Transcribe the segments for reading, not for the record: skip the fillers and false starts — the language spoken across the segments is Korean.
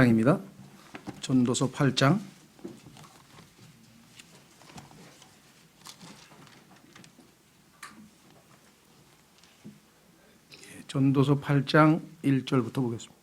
8장입니다. 전도서 8장. 전도서 8장 1절부터 보겠습니다.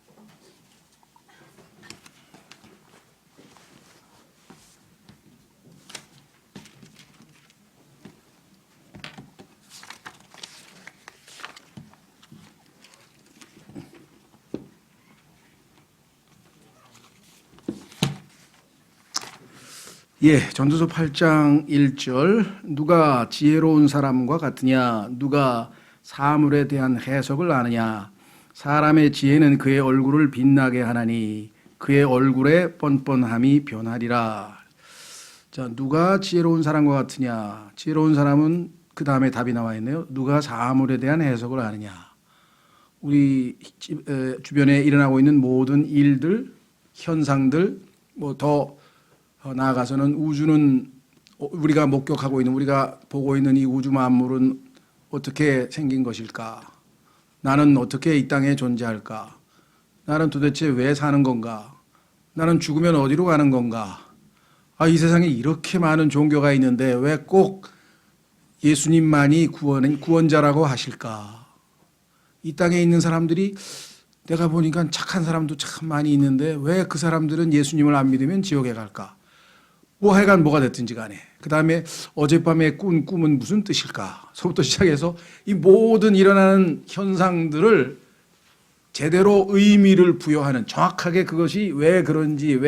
전도서 8장 1절. 누가 지혜로운 사람과 같으냐? 누가 사물에 대한 해석을 아느냐? 사람의 지혜는 그의 얼굴을 빛나게 하나니 그의 얼굴의 뻔뻔함이 변하리라. 자, 누가 지혜로운 사람과 같으냐? 지혜로운 사람은 그 다음에 답이 나와 있네요. 누가 사물에 대한 해석을 아느냐? 우리 주변에 일어나고 있는 모든 일들, 현상들, 더 나아가서는 우주는 우리가 목격하고 있는, 우리가 보고 있는 이 우주 만물은 어떻게 생긴 것일까? 나는 어떻게 이 땅에 존재할까? 나는 도대체 왜 사는 건가? 나는 죽으면 어디로 가는 건가? 이 세상에 이렇게 많은 종교가 있는데 왜 꼭 예수님만이 구원자라고 하실까? 이 땅에 있는 사람들이 내가 보니까 착한 사람도 참 많이 있는데 왜 그 사람들은 예수님을 안 믿으면 지옥에 갈까? 하여간 뭐가 됐든지 간에 그 다음에 어젯밤에 꾼 꿈은 무슨 뜻일까? 서부터 시작해서 이 모든 일어나는 현상들을 제대로 의미를 부여하는, 정확하게 그것이 왜 그런지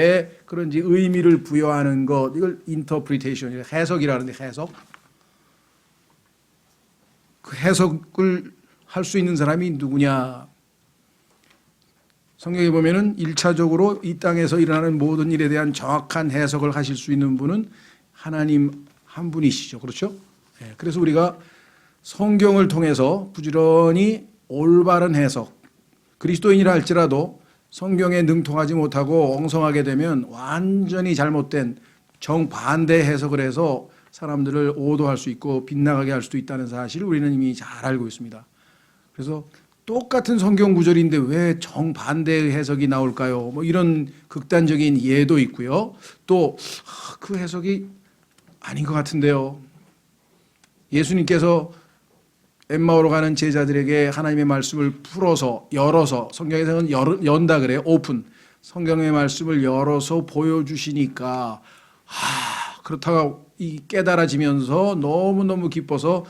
의미를 부여하는 것, 이걸 인터프리테이션, 해석이라는데, 해석. 그 해석을 할 수 있는 사람이 누구냐? 성경에 보면은 1차적으로 이 땅에서 일어나는 모든 일에 대한 정확한 해석을 하실 수 있는 분은 하나님 한 분이시죠. 그렇죠? 그래서 우리가 성경을 통해서 부지런히 올바른 해석, 그리스도인이라 할지라도 성경에 능통하지 못하고 엉성하게 되면 완전히 잘못된 정반대 해석을 해서 사람들을 오도할 수 있고 빗나가게 할 수도 있다는 사실을 우리는 이미 잘 알고 있습니다. 그래서 똑같은 성경 구절인데 왜 정반대의 해석이 나올까요? 이런 극단적인 예도 있고요. 또 그 해석이 아닌 것 같은데요. 예수님께서 엠마오로 가는 제자들에게 하나님의 말씀을 풀어서, 열어서, 성경에서는 연다 그래요. 오픈. 성경의 말씀을 열어서 보여주시니까 그렇다가 깨달아지면서 너무너무 기뻐서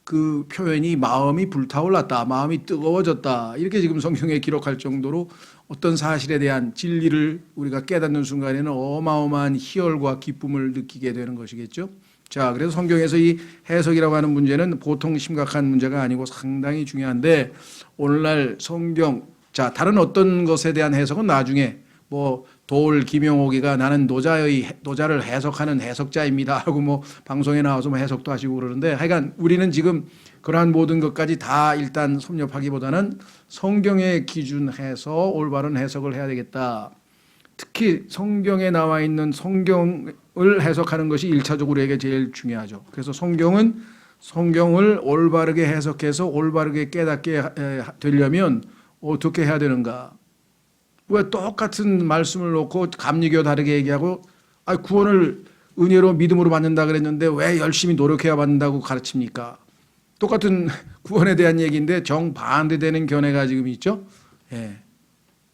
그 표현이 마음이 불타올랐다, 마음이 뜨거워졌다, 이렇게 지금 성경에 기록할 정도로 어떤 사실에 대한 진리를 우리가 깨닫는 순간에는 어마어마한 희열과 기쁨을 느끼게 되는 것이겠죠. 자, 그래서 성경에서 이 해석이라고 하는 문제는 보통 심각한 문제가 아니고 상당히 중요한데, 오늘날 성경, 자, 다른 어떤 것에 대한 해석은 나중에 돌 김용옥이가 나는 노자를 해석하는 해석자입니다 하고 방송에 나와서 해석도 하시고 그러는데, 하여간 우리는 지금 그러한 모든 것까지 다 일단 섭렵하기보다는 성경에 기준해서 올바른 해석을 해야 되겠다. 특히 성경에 나와 있는 성경을 해석하는 것이 1차적으로 우리에게 제일 중요하죠. 그래서 성경을 올바르게 해석해서 올바르게 깨닫게 되려면 어떻게 해야 되는가? 왜 똑같은 말씀을 놓고 감리교 다르게 얘기하고 구원을 은혜로 믿음으로 받는다 그랬는데 왜 열심히 노력해야 받는다고 가르칩니까? 똑같은 구원에 대한 얘기인데 정반대되는 견해가 지금 있죠.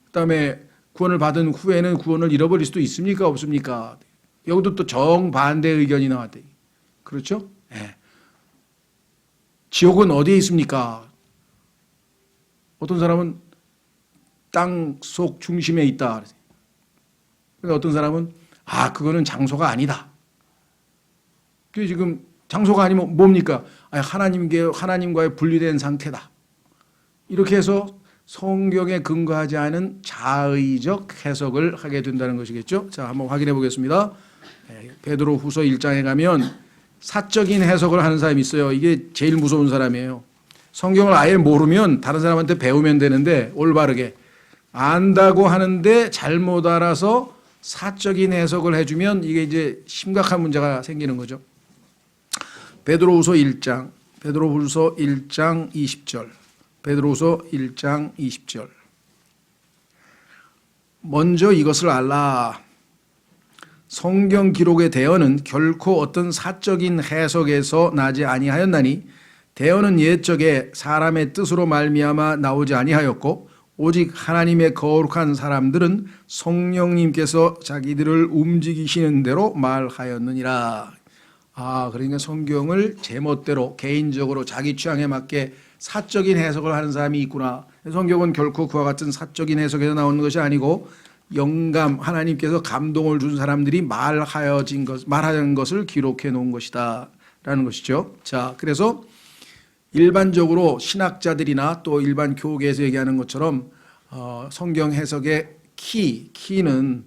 그다음에 구원을 받은 후에는 구원을 잃어버릴 수도 있습니까? 없습니까? 여기도 또 정반대 의견이 나왔대. 그렇죠? 지옥은 어디에 있습니까? 어떤 사람은 땅 속 중심에 있다. 그러니까 어떤 사람은 그거는 장소가 아니다. 그게 지금 장소가 아니면 뭡니까? 하나님과의 분리된 상태다. 이렇게 해서 성경에 근거하지 않은 자의적 해석을 하게 된다는 것이겠죠. 자, 한번 확인해 보겠습니다. 베드로후서 1장에 가면 사적인 해석을 하는 사람이 있어요. 이게 제일 무서운 사람이에요. 성경을 아예 모르면 다른 사람한테 배우면 되는데, 올바르게 안다고 하는데 잘못 알아서 사적인 해석을 해주면 이게 이제 심각한 문제가 생기는 거죠. 베드로후서 1장 20절. 베드로후서 1장 20절. 먼저 이것을 알라. 성경 기록의 대언은 결코 어떤 사적인 해석에서 나지 아니하였나니 대언은 옛적에 사람의 뜻으로 말미암아 나오지 아니하였고 오직 하나님의 거룩한 사람들은 성령님께서 자기들을 움직이시는 대로 말하였느니라. 그러니까 성경을 제멋대로 개인적으로 자기 취향에 맞게 사적인 해석을 하는 사람이 있구나. 성경은 결코 그와 같은 사적인 해석에서 나오는 것이 아니고 영감, 하나님께서 감동을 준 사람들이 말하는 것을 기록해 놓은 것이다 라는 것이죠. 자, 그래서 일반적으로 신학자들이나 또 일반 교계에서 얘기하는 것처럼 성경 해석의 키는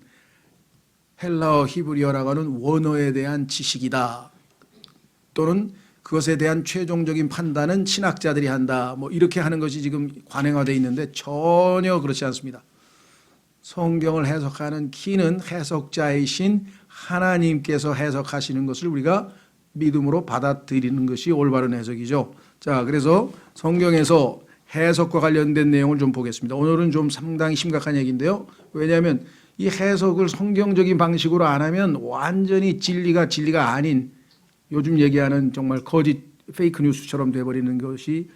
헬라어, 히브리어라고 하는 원어에 대한 지식이다. 또는 그것에 대한 최종적인 판단은 신학자들이 한다. 뭐 이렇게 하는 것이 지금 관행화되어 있는데 전혀 그렇지 않습니다. 성경을 해석하는 키는 해석자이신 하나님께서 해석하시는 것을 우리가 믿음으로 받아들이는 것이 올바른 해석이죠. 자, 그래서 성경에서 해석과 관련된 내용을 좀 보겠습니다. 오늘은 좀 상당히 심각한 얘기인데요. 왜냐하면 이 해석을 성경적인 방식으로 안 하면 완전히 진리가 아닌 요즘 얘기하는 정말 거짓 페이크 뉴스처럼 돼버리는 것이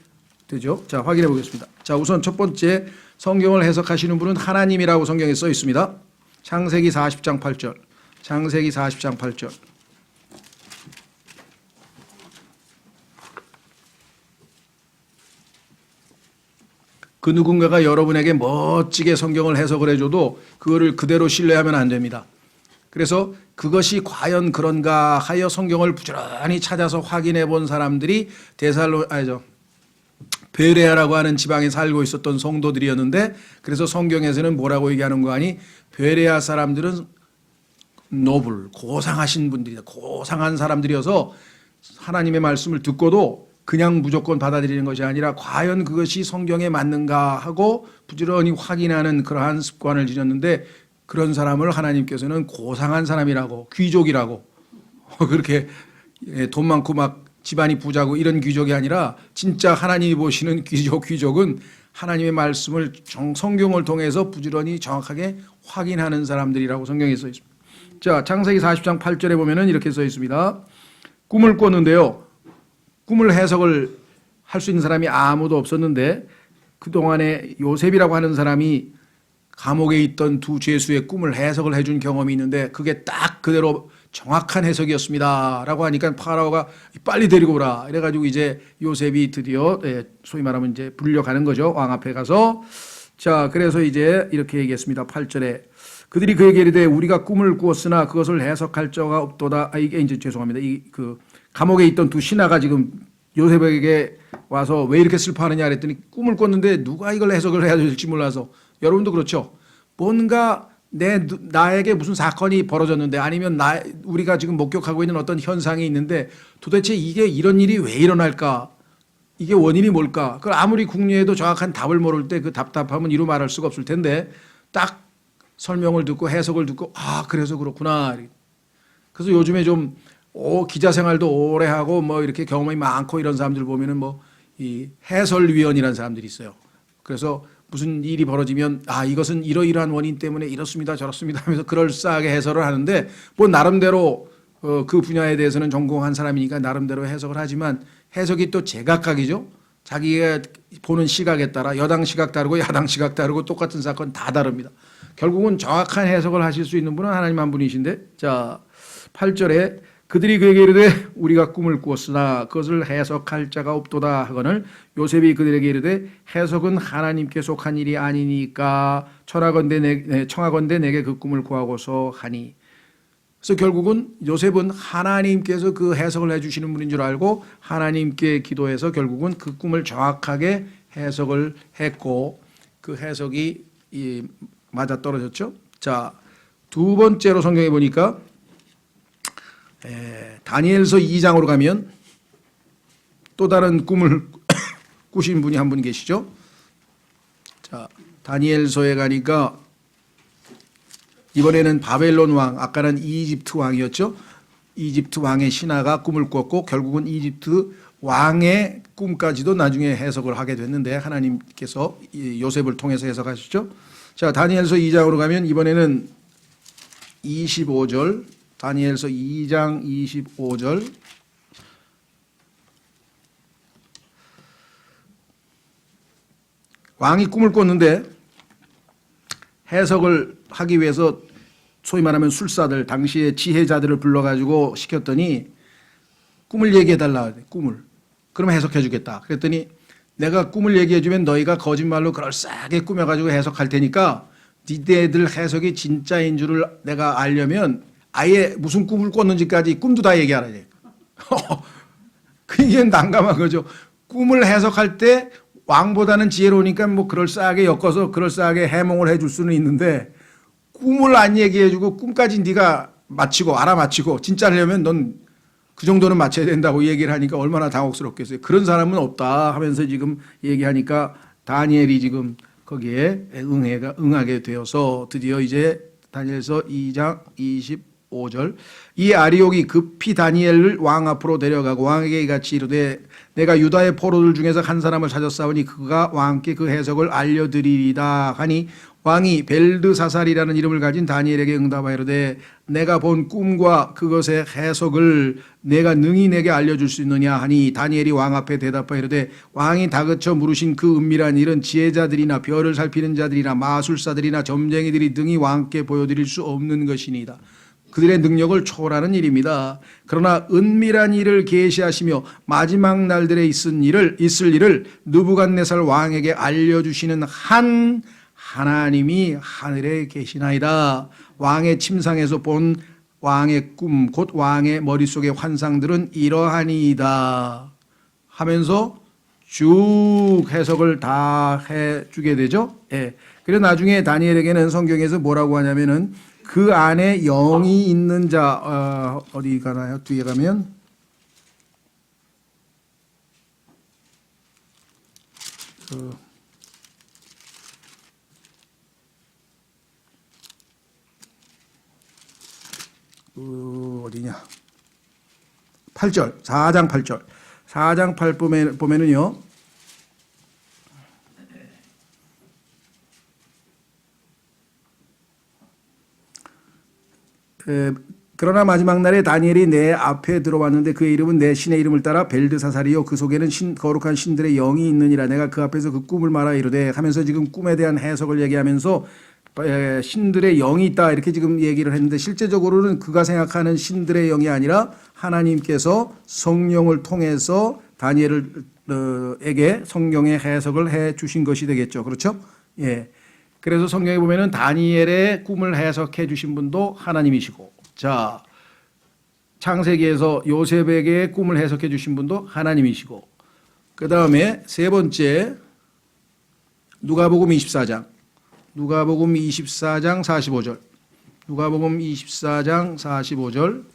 되죠. 자, 확인해 보겠습니다. 자, 우선 첫 번째 성경을 해석하시는 분은 하나님이라고 성경에 써 있습니다. 창세기 40장 8절. 창세기 40장 8절. 그 누군가가 여러분에게 멋지게 성경을 해석을 해줘도 그거를 그대로 신뢰하면 안 됩니다. 그래서 그것이 과연 그런가 하여 성경을 부지런히 찾아서 확인해 본 사람들이 베레아라고 하는 지방에 살고 있었던 성도들이었는데, 그래서 성경에서는 뭐라고 얘기하는 거 아니? 베레아 사람들은 노블, 고상하신 분들이다. 고상한 사람들이어서 하나님의 말씀을 듣고도 그냥 무조건 받아들이는 것이 아니라 과연 그것이 성경에 맞는가 하고 부지런히 확인하는 그러한 습관을 지녔는데, 그런 사람을 하나님께서는 고상한 사람이라고, 귀족이라고 그렇게 돈 많고 막 집안이 부자고 이런 귀족이 아니라 진짜 하나님이 보시는 귀족은 하나님의 말씀을 성경을 통해서 부지런히 정확하게 확인하는 사람들이라고 성경에 써 있습니다. 자, 창세기 40장 8절에 보면은 이렇게 써 있습니다. 꿈을 꿨는데요. 꿈을 해석을 할 수 있는 사람이 아무도 없었는데 그동안에 요셉이라고 하는 사람이 감옥에 있던 두 죄수의 꿈을 해석을 해준 경험이 있는데 그게 딱 그대로 정확한 해석이었습니다 라고 하니까 파라오가 빨리 데리고 오라 이래가지고 이제 요셉이 드디어 소위 말하면 이제 불려가는 거죠. 왕 앞에 가서. 자, 그래서 이제 이렇게 얘기했습니다. 8절에 그들이 그에게 이르되 우리가 꿈을 꾸었으나 그것을 해석할 자가 없도다. 이게 이제 죄송합니다. 그 감옥에 있던 두 신하가 지금 요셉에게 와서 왜 이렇게 슬퍼하느냐 그랬더니 꿈을 꿨는데 누가 이걸 해석을 해야 될지 몰라서. 여러분도 그렇죠. 뭔가 나에게 무슨 사건이 벌어졌는데 아니면 우리가 지금 목격하고 있는 어떤 현상이 있는데 도대체 이게 이런 일이 왜 일어날까? 이게 원인이 뭘까? 그걸 아무리 궁리해도 정확한 답을 모를 때 그 답답함은 이루 말할 수가 없을 텐데 딱 설명을 듣고 해석을 듣고 그래서 그렇구나. 그래서 요즘에 좀 기자 생활도 오래 하고 뭐 이렇게 경험이 많고 이런 사람들 보면은 이 해설위원이라는 사람들이 있어요. 그래서 무슨 일이 벌어지면 이것은 이러이러한 원인 때문에 이렇습니다 저렇습니다 하면서 그럴싸하게 해설을 하는데 뭐 나름대로 그 분야에 대해서는 전공한 사람이니까 나름대로 해석을 하지만 해석이 또 제각각이죠. 자기가 보는 시각에 따라 여당 시각 다르고 야당 시각 다르고 똑같은 사건 다 다릅니다. 결국은 정확한 해석을 하실 수 있는 분은 하나님 한 분이신데, 자 8절에 그들이 그에게 이르되 우리가 꿈을 꾸었으나 그것을 해석할 자가 없도다 하거늘 요셉이 그들에게 이르되 해석은 하나님께 속한 일이 아니니까 청하건대 내게 그 꿈을 구하고서 하니. 그래서 결국은 요셉은 하나님께서 그 해석을 해주시는 분인 줄 알고 하나님께 기도해서 결국은 그 꿈을 정확하게 해석을 했고 그 해석이 맞아떨어졌죠. 자, 두 번째로 성경에 보니까 다니엘서 2장으로 가면 또 다른 꿈을 꾸신 분이 한 분 계시죠. 자, 다니엘서에 가니까 이번에는 바벨론 왕, 아까는 이집트 왕이었죠. 이집트 왕의 신하가 꿈을 꿨고 결국은 이집트 왕의 꿈까지도 나중에 해석을 하게 됐는데 하나님께서 요셉을 통해서 해석하셨죠. 자, 다니엘서 2장으로 가면 이번에는 25절, 다니엘서 2장 25절. 왕이 꿈을 꿨는데 해석을 하기 위해서 소위 말하면 술사들, 당시의 지혜자들을 불러가지고 시켰더니 꿈을 얘기해달라, 꿈을. 그러면 해석해주겠다. 그랬더니 내가 꿈을 얘기해주면 너희가 거짓말로 그럴싸하게 꾸며가지고 해석할 테니까 니네들 해석이 진짜인 줄을 내가 알려면 아예 무슨 꿈을 꿨는지까지 꿈도 다 얘기하라. 그게 난감한 거죠. 꿈을 해석할 때 왕보다는 지혜로우니까 뭐 그럴싸하게 엮어서 그럴싸하게 해몽을 해줄 수는 있는데 꿈을 안 얘기해주고 꿈까지 네가 맞히고 알아맞히고 진짜 하려면 넌 그 정도는 맞춰야 된다고 얘기를 하니까 얼마나 당혹스럽겠어요. 그런 사람은 없다 하면서 지금 얘기하니까 다니엘이 지금 거기에 응하게 되어서 드디어 이제 다니엘서 2장 25절 이 아리옥이 급히 다니엘을 왕 앞으로 데려가고 왕에게 이같이 이르되 내가 유다의 포로들 중에서 한 사람을 찾았사오니 그가 왕께 그 해석을 알려드리리다 하니 왕이 벨드사살이라는 이름을 가진 다니엘에게 응답하이르되 내가 본 꿈과 그것의 해석을 내가 능히 내게 알려줄 수 있느냐 하니 다니엘이 왕 앞에 대답하이르되 왕이 다그쳐 물으신 그 은밀한 일은 지혜자들이나 별을 살피는 자들이나 마술사들이나 점쟁이들이 능히 왕께 보여드릴 수 없는 것이니이다. 그들의 능력을 초월하는 일입니다. 그러나 은밀한 일을 계시하시며 마지막 날들에 있을 일을 느부갓네살 왕에게 알려주시는 한 하나님이 하늘에 계시나이다. 왕의 침상에서 본 왕의 꿈, 곧 왕의 머릿속의 환상들은 이러하니이다 하면서 쭉 해석을 다 해주게 되죠. 예. 그래서 나중에 다니엘에게는 성경에서 뭐라고 하냐면은 그 안에 영이 있는 자, 어디 가나요? 뒤에 가면 어디냐? 8절, 4장 8절. 4장 8 보면은요. 그러나 마지막 날에 다니엘이 내 앞에 들어왔는데 그의 이름은 내 신의 이름을 따라 벨드사살이요 그 속에는 거룩한 신들의 영이 있느니라. 내가 그 앞에서 그 꿈을 말하 이르되 하면서 지금 꿈에 대한 해석을 얘기하면서 신들의 영이 있다 이렇게 지금 얘기를 했는데 실제적으로는 그가 생각하는 신들의 영이 아니라 하나님께서 성령을 통해서 다니엘에게 성경의 해석을 해 주신 것이 되겠죠. 그렇죠? 예. 그래서 성경에 보면은 다니엘의 꿈을 해석해 주신 분도 하나님이시고, 자, 창세기에서 요셉에게 꿈을 해석해 주신 분도 하나님이시고, 그 다음에 세 번째 누가복음 24장, 누가복음 24장 45절, 누가복음 24장 45절.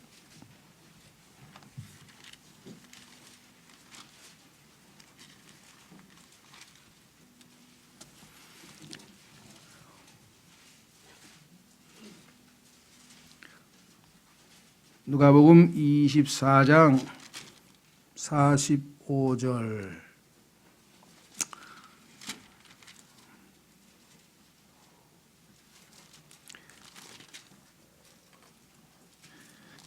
누가복음 24장 45절.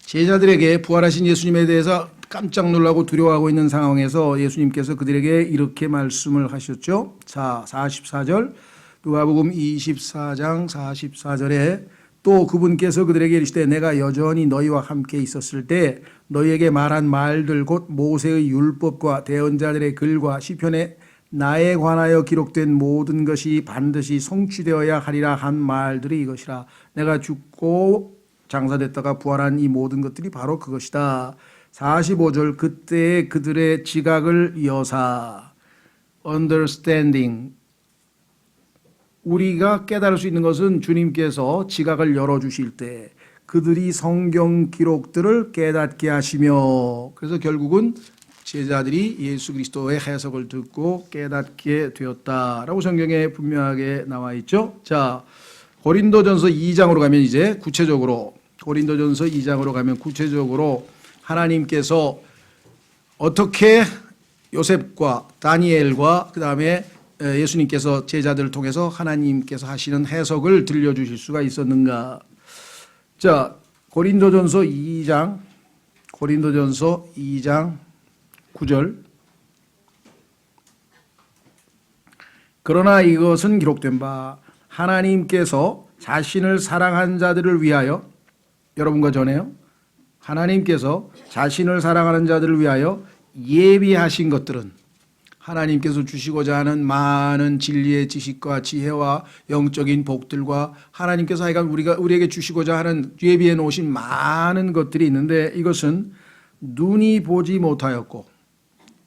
제자들에게 부활하신 예수님에 대해서 깜짝 놀라고 두려워하고 있는 상황에서 예수님께서 그들에게 이렇게 말씀을 하셨죠. 자, 44절. 누가복음 24장 44절에 또 그분께서 그들에게 이르시되 내가 여전히 너희와 함께 있었을 때 너희에게 말한 말들 곧 모세의 율법과 대언자들의 글과 시편에 나에 관하여 기록된 모든 것이 반드시 성취되어야 하리라 한 말들이 이것이라. 내가 죽고 장사됐다가 부활한 이 모든 것들이 바로 그것이다. 45절 그때의 그들의 지각을 여사 understanding, 우리가 깨달을 수 있는 것은 주님께서 지각을 열어주실 때 그들이 성경 기록들을 깨닫게 하시며, 그래서 결국은 제자들이 예수 그리스도의 해석을 듣고 깨닫게 되었다라고 성경에 분명하게 나와 있죠. 자, 고린도전서 2장으로 가면 이제 구체적으로, 고린도전서 2장으로 가면 구체적으로 하나님께서 어떻게 요셉과 다니엘과 그 다음에 예수님께서 제자들을 통해서 하나님께서 하시는 해석을 들려주실 수가 있었는가? 자, 고린도전서 2장 9절. 그러나 이것은 기록된 바 하나님께서 자신을 사랑한 자들을 위하여, 여러분과 전에요, 하나님께서 자신을 사랑하는 자들을 위하여 예비하신 것들은, 하나님께서 주시고자 하는 많은 진리의 지식과 지혜와 영적인 복들과 하나님께서 하여간 우리에게 주시고자 하는 예비해 놓으신 많은 것들이 있는데, 이것은 눈이 보지 못하였고,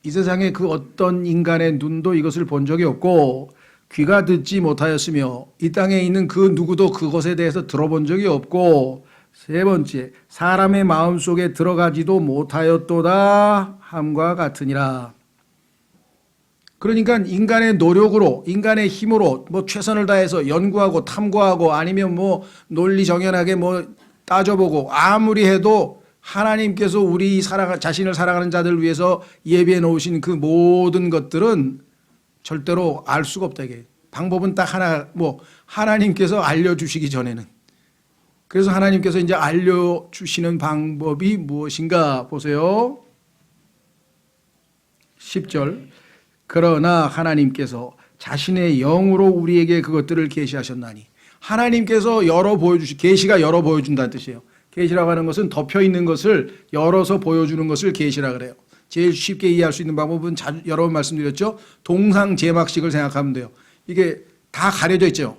이 세상에 그 어떤 인간의 눈도 이것을 본 적이 없고, 귀가 듣지 못하였으며, 이 땅에 있는 그 누구도 그것에 대해서 들어본 적이 없고, 세 번째, 사람의 마음속에 들어가지도 못하였도다 함과 같으니라. 그러니까 인간의 노력으로, 인간의 힘으로 뭐 최선을 다해서 연구하고 탐구하고 아니면 뭐 논리정연하게 뭐 따져보고 아무리 해도 하나님께서 우리 자신을 사랑하는 자들을 위해서 예비해 놓으신 그 모든 것들은 절대로 알 수가 없다. 이게 방법은 딱 하나, 뭐 하나님께서 알려주시기 전에는. 그래서 하나님께서 이제 알려주시는 방법이 무엇인가 보세요. 10절. 그러나 하나님께서 자신의 영으로 우리에게 그것들을 계시하셨나니. 하나님께서 계시가 열어 보여준다는 뜻이에요. 계시라고 하는 것은 덮여 있는 것을 열어서 보여주는 것을 계시라 그래요. 제일 쉽게 이해할 수 있는 방법은 여러 번 말씀드렸죠. 동상제막식을 생각하면 돼요. 이게 다 가려져 있죠.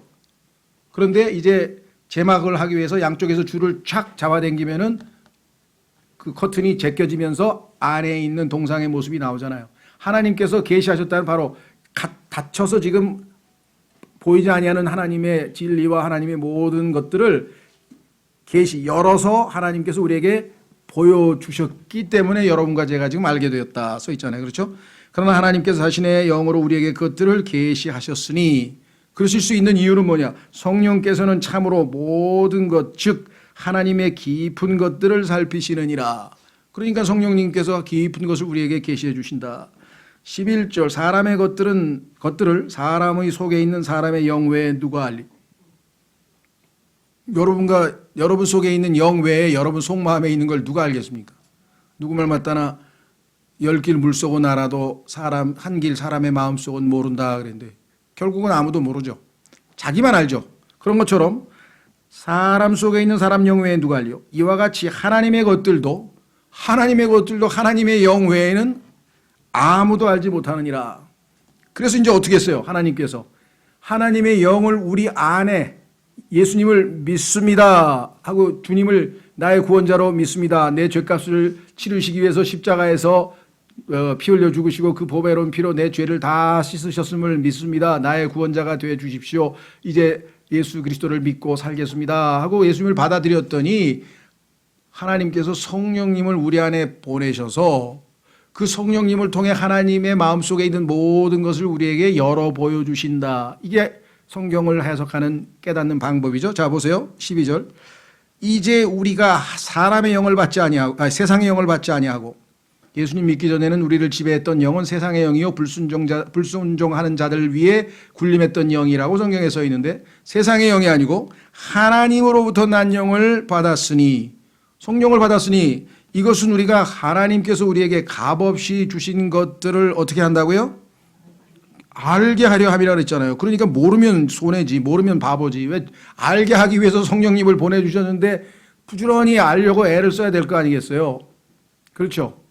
그런데 이제 제막을 하기 위해서 양쪽에서 줄을 착 잡아당기면은 그 커튼이 제껴지면서 안에 있는 동상의 모습이 나오잖아요. 하나님께서 계시하셨다는 바로 닫혀서 지금 보이지 아니하는 하나님의 진리와 하나님의 모든 것들을 열어서 하나님께서 우리에게 보여주셨기 때문에 여러분과 제가 지금 알게 되었다 써 있잖아요. 그렇죠? 그러나 하나님께서 자신의 영으로 우리에게 그것들을 계시하셨으니, 그러실 수 있는 이유는 뭐냐? 성령께서는 참으로 모든 것, 즉 하나님의 깊은 것들을 살피시느니라. 그러니까 성령님께서 깊은 것을 우리에게 계시해 주신다. 11절. 사람의 것들을 사람의 속에 있는 사람의 영 외에 누가 알리? 여러분 속에 있는 영 외에 여러분 속마음에 있는 걸 누가 알겠습니까? 누구 말 맞다나 열 길 물속은 알아도 한 길 사람의 마음속은 모른다 그랬는데, 결국은 아무도 모르죠. 자기만 알죠. 그런 것처럼 사람 속에 있는 사람 영 외에 누가 알려? 이와 같이 하나님의 것들도 하나님의 영 외에는 아무도 알지 못하느니라. 그래서 이제 어떻게 했어요? 하나님께서 하나님의 영을 우리 안에, 예수님을 믿습니다 하고 주님을 나의 구원자로 믿습니다. 내 죄값을 치르시기 위해서 십자가에서 피 흘려 죽으시고 그 보배로운 피로 내 죄를 다 씻으셨음을 믿습니다. 나의 구원자가 되어 주십시오. 이제 예수 그리스도를 믿고 살겠습니다 하고 예수님을 받아들였더니 하나님께서 성령님을 우리 안에 보내셔서 그 성령님을 통해 하나님의 마음속에 있는 모든 것을 우리에게 열어 보여주신다. 이게 성경을 해석하는, 깨닫는 방법이죠. 자, 보세요. 12절. 이제 우리가 사람의 영을 받지 아니하고, 세상의 영을 받지 아니하고, 예수님 믿기 전에는 우리를 지배했던 영은 세상의 영이요 불순종하는 자들 위에 군림했던 영이라고 성경에 써 있는데, 세상의 영이 아니고 하나님으로부터 난 영을 받았으니, 성령을 받았으니, 이것은 우리가 하나님께서 우리에게 값없이 주신 것들을 어떻게 한다고요? 알게 하려 함이라 그랬잖아요. 그러니까 모르면 손해지, 모르면 바보지. 왜 알게 하기 위해서 성령님을 보내주셨는데 부지런히 알려고 애를 써야 될 거 아니겠어요? 그렇죠?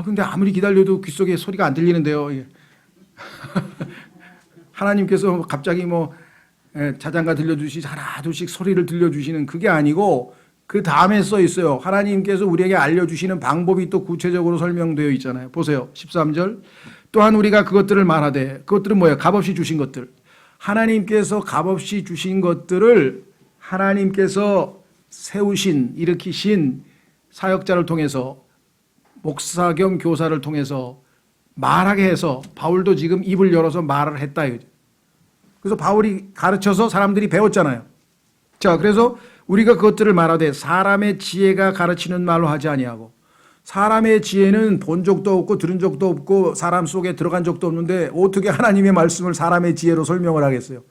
근데 아무리 기다려도 귀 속에 소리가 안 들리는데요. 하나님께서 갑자기 뭐 자장가 들려주시지 하나둘씩 소리를 들려주시는 그게 아니고, 그 다음에 써 있어요. 하나님께서 우리에게 알려주시는 방법이 또 구체적으로 설명되어 있잖아요. 보세요. 13절. 또한 우리가 그것들을 말하되, 그것들은 뭐예요? 값없이 주신 것들. 하나님께서 값없이 주신 것들을 하나님께서 세우신, 일으키신 사역자를 통해서, 목사 겸 교사를 통해서 말하게 해서, 바울도 지금 입을 열어서 말을 했다. 그래서 바울이 가르쳐서 사람들이 배웠잖아요. 자, 그래서 우리가 그것들을 말하되 사람의 지혜가 가르치는 말로 하지 아니하고 사람의 지혜는 본 적도 없고 들은 적도 없고 사람 속에 들어간 적도 없는데 어떻게 하나님의 말씀을 사람의 지혜로 설명을 하겠어요?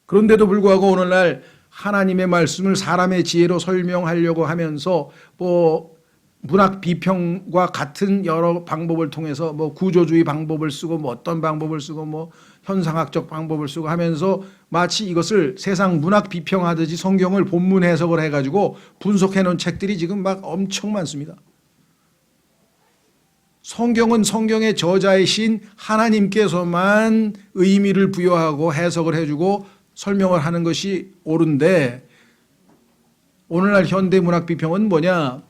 그런데도 불구하고 오늘날 하나님의 말씀을 사람의 지혜로 설명하려고 하면서 뭐 문학 비평과 같은 여러 방법을 통해서 뭐 구조주의 방법을 쓰고 뭐 어떤 방법을 쓰고 뭐 현상학적 방법을 쓰고 하면서 마치 이것을 세상 문학 비평하듯이 성경을 본문 해석을 해가지고 분석해 놓은 책들이 지금 막 엄청 많습니다. 성경은 성경의 저자이신 하나님께서만 의미를 부여하고 해석을 해주고 설명을 하는 것이 옳은데 오늘날 현대 문학 비평은 뭐냐?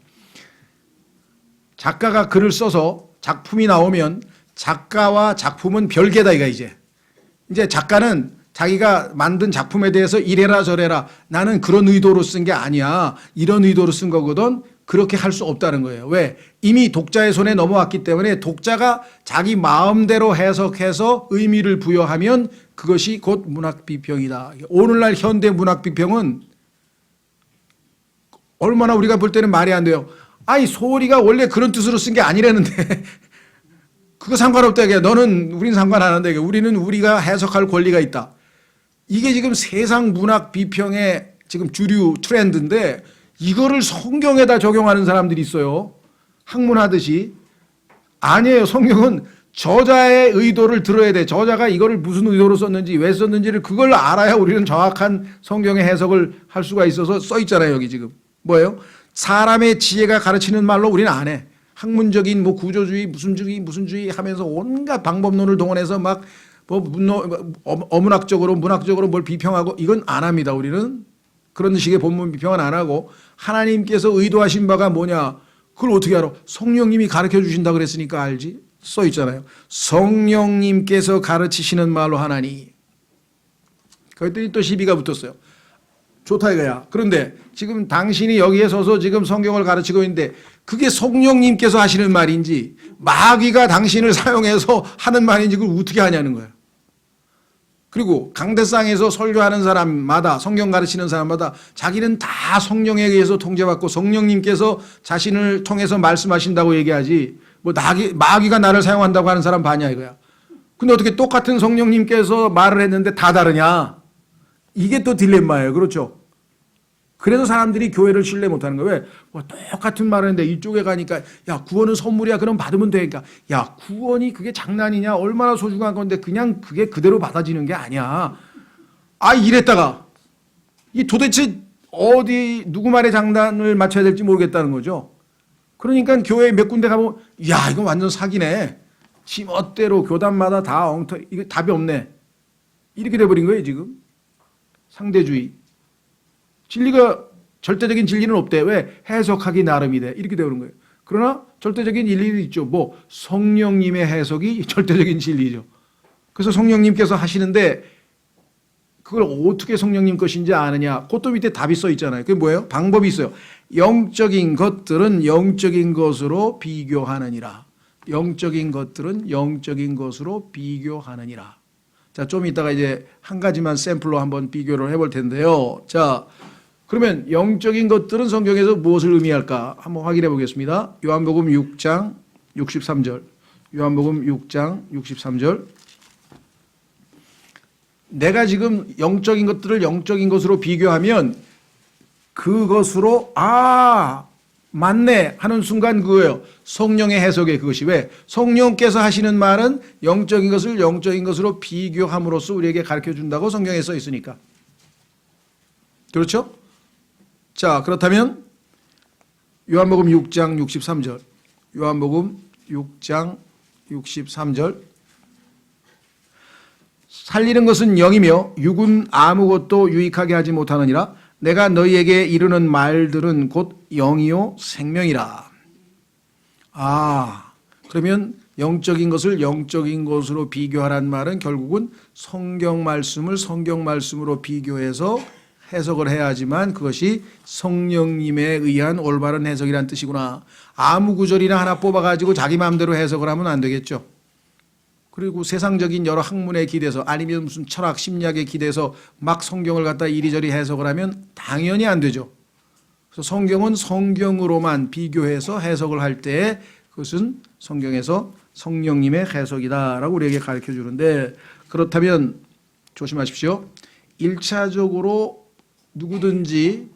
작가가 글을 써서 작품이 나오면 작가와 작품은 별개다 이거 이제 작가는 자기가 만든 작품에 대해서 이래라 저래라 나는 그런 의도로 쓴 게 아니야 이런 의도로 쓴 거거든 그렇게 할 수 없다는 거예요. 왜? 이미 독자의 손에 넘어왔기 때문에 독자가 자기 마음대로 해석해서 의미를 부여하면 그것이 곧 문학 비평이다. 오늘날 현대 문학 비평은 얼마나 우리가 볼 때는 말이 안 돼요. 아이 소리가 원래 그런 뜻으로 쓴 게 아니라는데 그거 상관없다 이게 너는 우린 상관 안 한다 이게 우리는 우리가 해석할 권리가 있다. 이게 지금 세상 문학 비평의 지금 주류 트렌드인데 이거를 성경에다 적용하는 사람들이 있어요. 학문하듯이. 아니에요. 성경은 저자의 의도를 들어야 돼. 저자가 이거를 무슨 의도로 썼는지 왜 썼는지를 그걸 알아야 우리는 정확한 성경의 해석을 할 수가 있어서 써 있잖아요. 여기 지금. 뭐예요? 사람의 지혜가 가르치는 말로 우리는 안 해. 학문적인 뭐 구조주의 무슨 주의 하면서 온갖 방법론을 동원해서 막 뭐 어문학적으로 문학적으로 뭘 비평하고 이건 안 합니다. 우리는 그런 식의 본문 비평은 안 하고 하나님께서 의도하신 바가 뭐냐 그걸 어떻게 알아? 성령님이 가르쳐 주신다 그랬으니까 알지. 써 있잖아요. 성령님께서 가르치시는 말로 하나니. 그랬더니 또 시비가 붙었어요. 좋다 이거야. 그런데 지금 당신이 여기에 서서 지금 성경을 가르치고 있는데 그게 성령님께서 하시는 말인지 마귀가 당신을 사용해서 하는 말인지 그걸 어떻게 하냐는 거야. 그리고 강대상에서 설교하는 사람마다 성경 가르치는 사람마다 자기는 다 성령에 의해서 통제받고 성령님께서 자신을 통해서 말씀하신다고 얘기하지 뭐 마귀가 나를 사용한다고 하는 사람 봐냐 이거야. 근데 어떻게 똑같은 성령님께서 말을 했는데 다 다르냐. 이게 또 딜레마예요. 그렇죠? 그래서 사람들이 교회를 신뢰 못하는 거예요. 왜? 뭐 똑같은 말을 했는데 이쪽에 가니까 야 구원은 선물이야 그럼 받으면 되니까 야 구원이 그게 장난이냐 얼마나 소중한 건데 그냥 그게 그대로 받아지는 게 아니야. 아 이랬다가 이 도대체 어디 누구 말에 장단을 맞춰야 될지 모르겠다는 거죠. 그러니까 교회 몇 군데 가보면 야 이거 완전 사기네. 지 멋대로 교단마다 다 엉터 이거 답이 없네. 이렇게 돼버린 거예요 지금. 상대주의. 진리가 절대적인 진리는 없대. 왜? 해석하기 나름이래. 이렇게 되는 거예요. 그러나 절대적인 일리는 있죠. 뭐 성령님의 해석이 절대적인 진리죠. 그래서 성령님께서 하시는데 그걸 어떻게 성령님 것인지 아느냐. 그것도 밑에 답이 써 있잖아요. 그게 뭐예요? 방법이 있어요. 영적인 것들은 영적인 것으로 비교하느니라. 영적인 것들은 영적인 것으로 비교하느니라. 자, 좀 이따가 이제 한 가지만 샘플로 한번 비교를 해볼 텐데요. 자, 그러면 영적인 것들은 성경에서 무엇을 의미할까? 한번 확인해 보겠습니다. 요한복음 6장 63절. 요한복음 6장 63절. 내가 지금 영적인 것들을 영적인 것으로 비교하면 그것으로 맞네 하는 순간 그거예요. 성령의 해석에 그것이 왜? 성령께서 하시는 말은 영적인 것을 영적인 것으로 비교함으로써 우리에게 가르쳐 준다고 성경에 써 있으니까. 그렇죠? 자, 그렇다면 요한복음 6장 63절. 요한복음 6장 63절. 살리는 것은 영이며 육은 아무것도 유익하게 하지 못하느니라. 내가 너희에게 이르는 말들은 곧 영이요 생명이라. 그러면 영적인 것을 영적인 것으로 비교하란 말은 결국은 성경 말씀을 성경 말씀으로 비교해서 해석을 해야지만 그것이 성령님에 의한 올바른 해석이란 뜻이구나. 아무 구절이나 하나 뽑아가지고 자기 마음대로 해석을 하면 안 되겠죠. 그리고 세상적인 여러 학문에 기대서 아니면 무슨 철학, 심리학에 기대서 막 성경을 갖다 이리저리 해석을 하면 당연히 안 되죠. 그래서 성경은 성경으로만 비교해서 해석을 할 때 그것은 성경에서 성령님의 해석이다라고 우리에게 가르쳐 주는데, 그렇다면 조심하십시오. 1차적으로 누구든지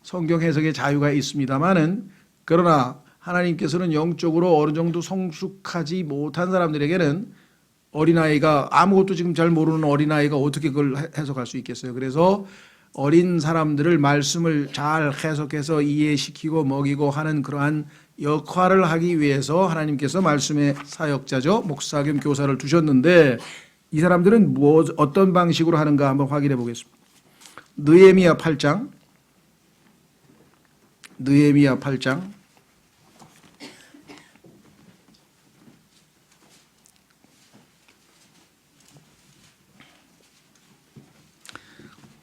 성경 해석의 자유가 있습니다만은, 그러나 하나님께서는 영적으로 어느 정도 성숙하지 못한 사람들에게는, 어린아이가 아무것도 지금 잘 모르는 어린아이가 어떻게 그걸 해석할 수 있겠어요. 그래서 어린 사람들을 말씀을 잘 해석해서 이해시키고 먹이고 하는 그러한 역할을 하기 위해서 하나님께서 말씀의 사역자죠, 목사 겸 교사를 두셨는데, 이 사람들은 어떤 방식으로 하는가 한번 확인해 보겠습니다. 느헤미야 8장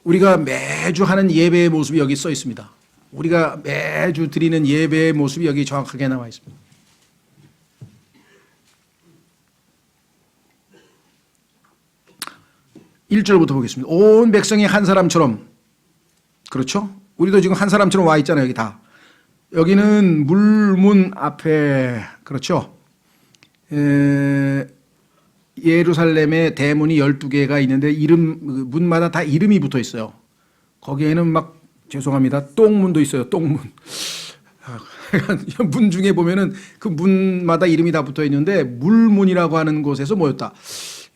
우리가 매주 하는 예배의 모습이 여기 써 있습니다. 우리가 매주 드리는 예배의 모습이 여기 정확하게 나와 있습니다. 1절부터 보겠습니다. 온 백성이 한 사람처럼, 그렇죠? 우리도 지금 한 사람처럼 와 있잖아요. 여기 다. 여기는 물문 앞에, 그렇죠? 예루살렘에 대문이 12개가 있는데 문마다 다 이름이 붙어 있어요. 거기에는 막, 죄송합니다, 똥문도 있어요. 똥문. 문 중에 보면은 그 문마다 이름이 다 붙어 있는데, 물문이라고 하는 곳에서 모였다.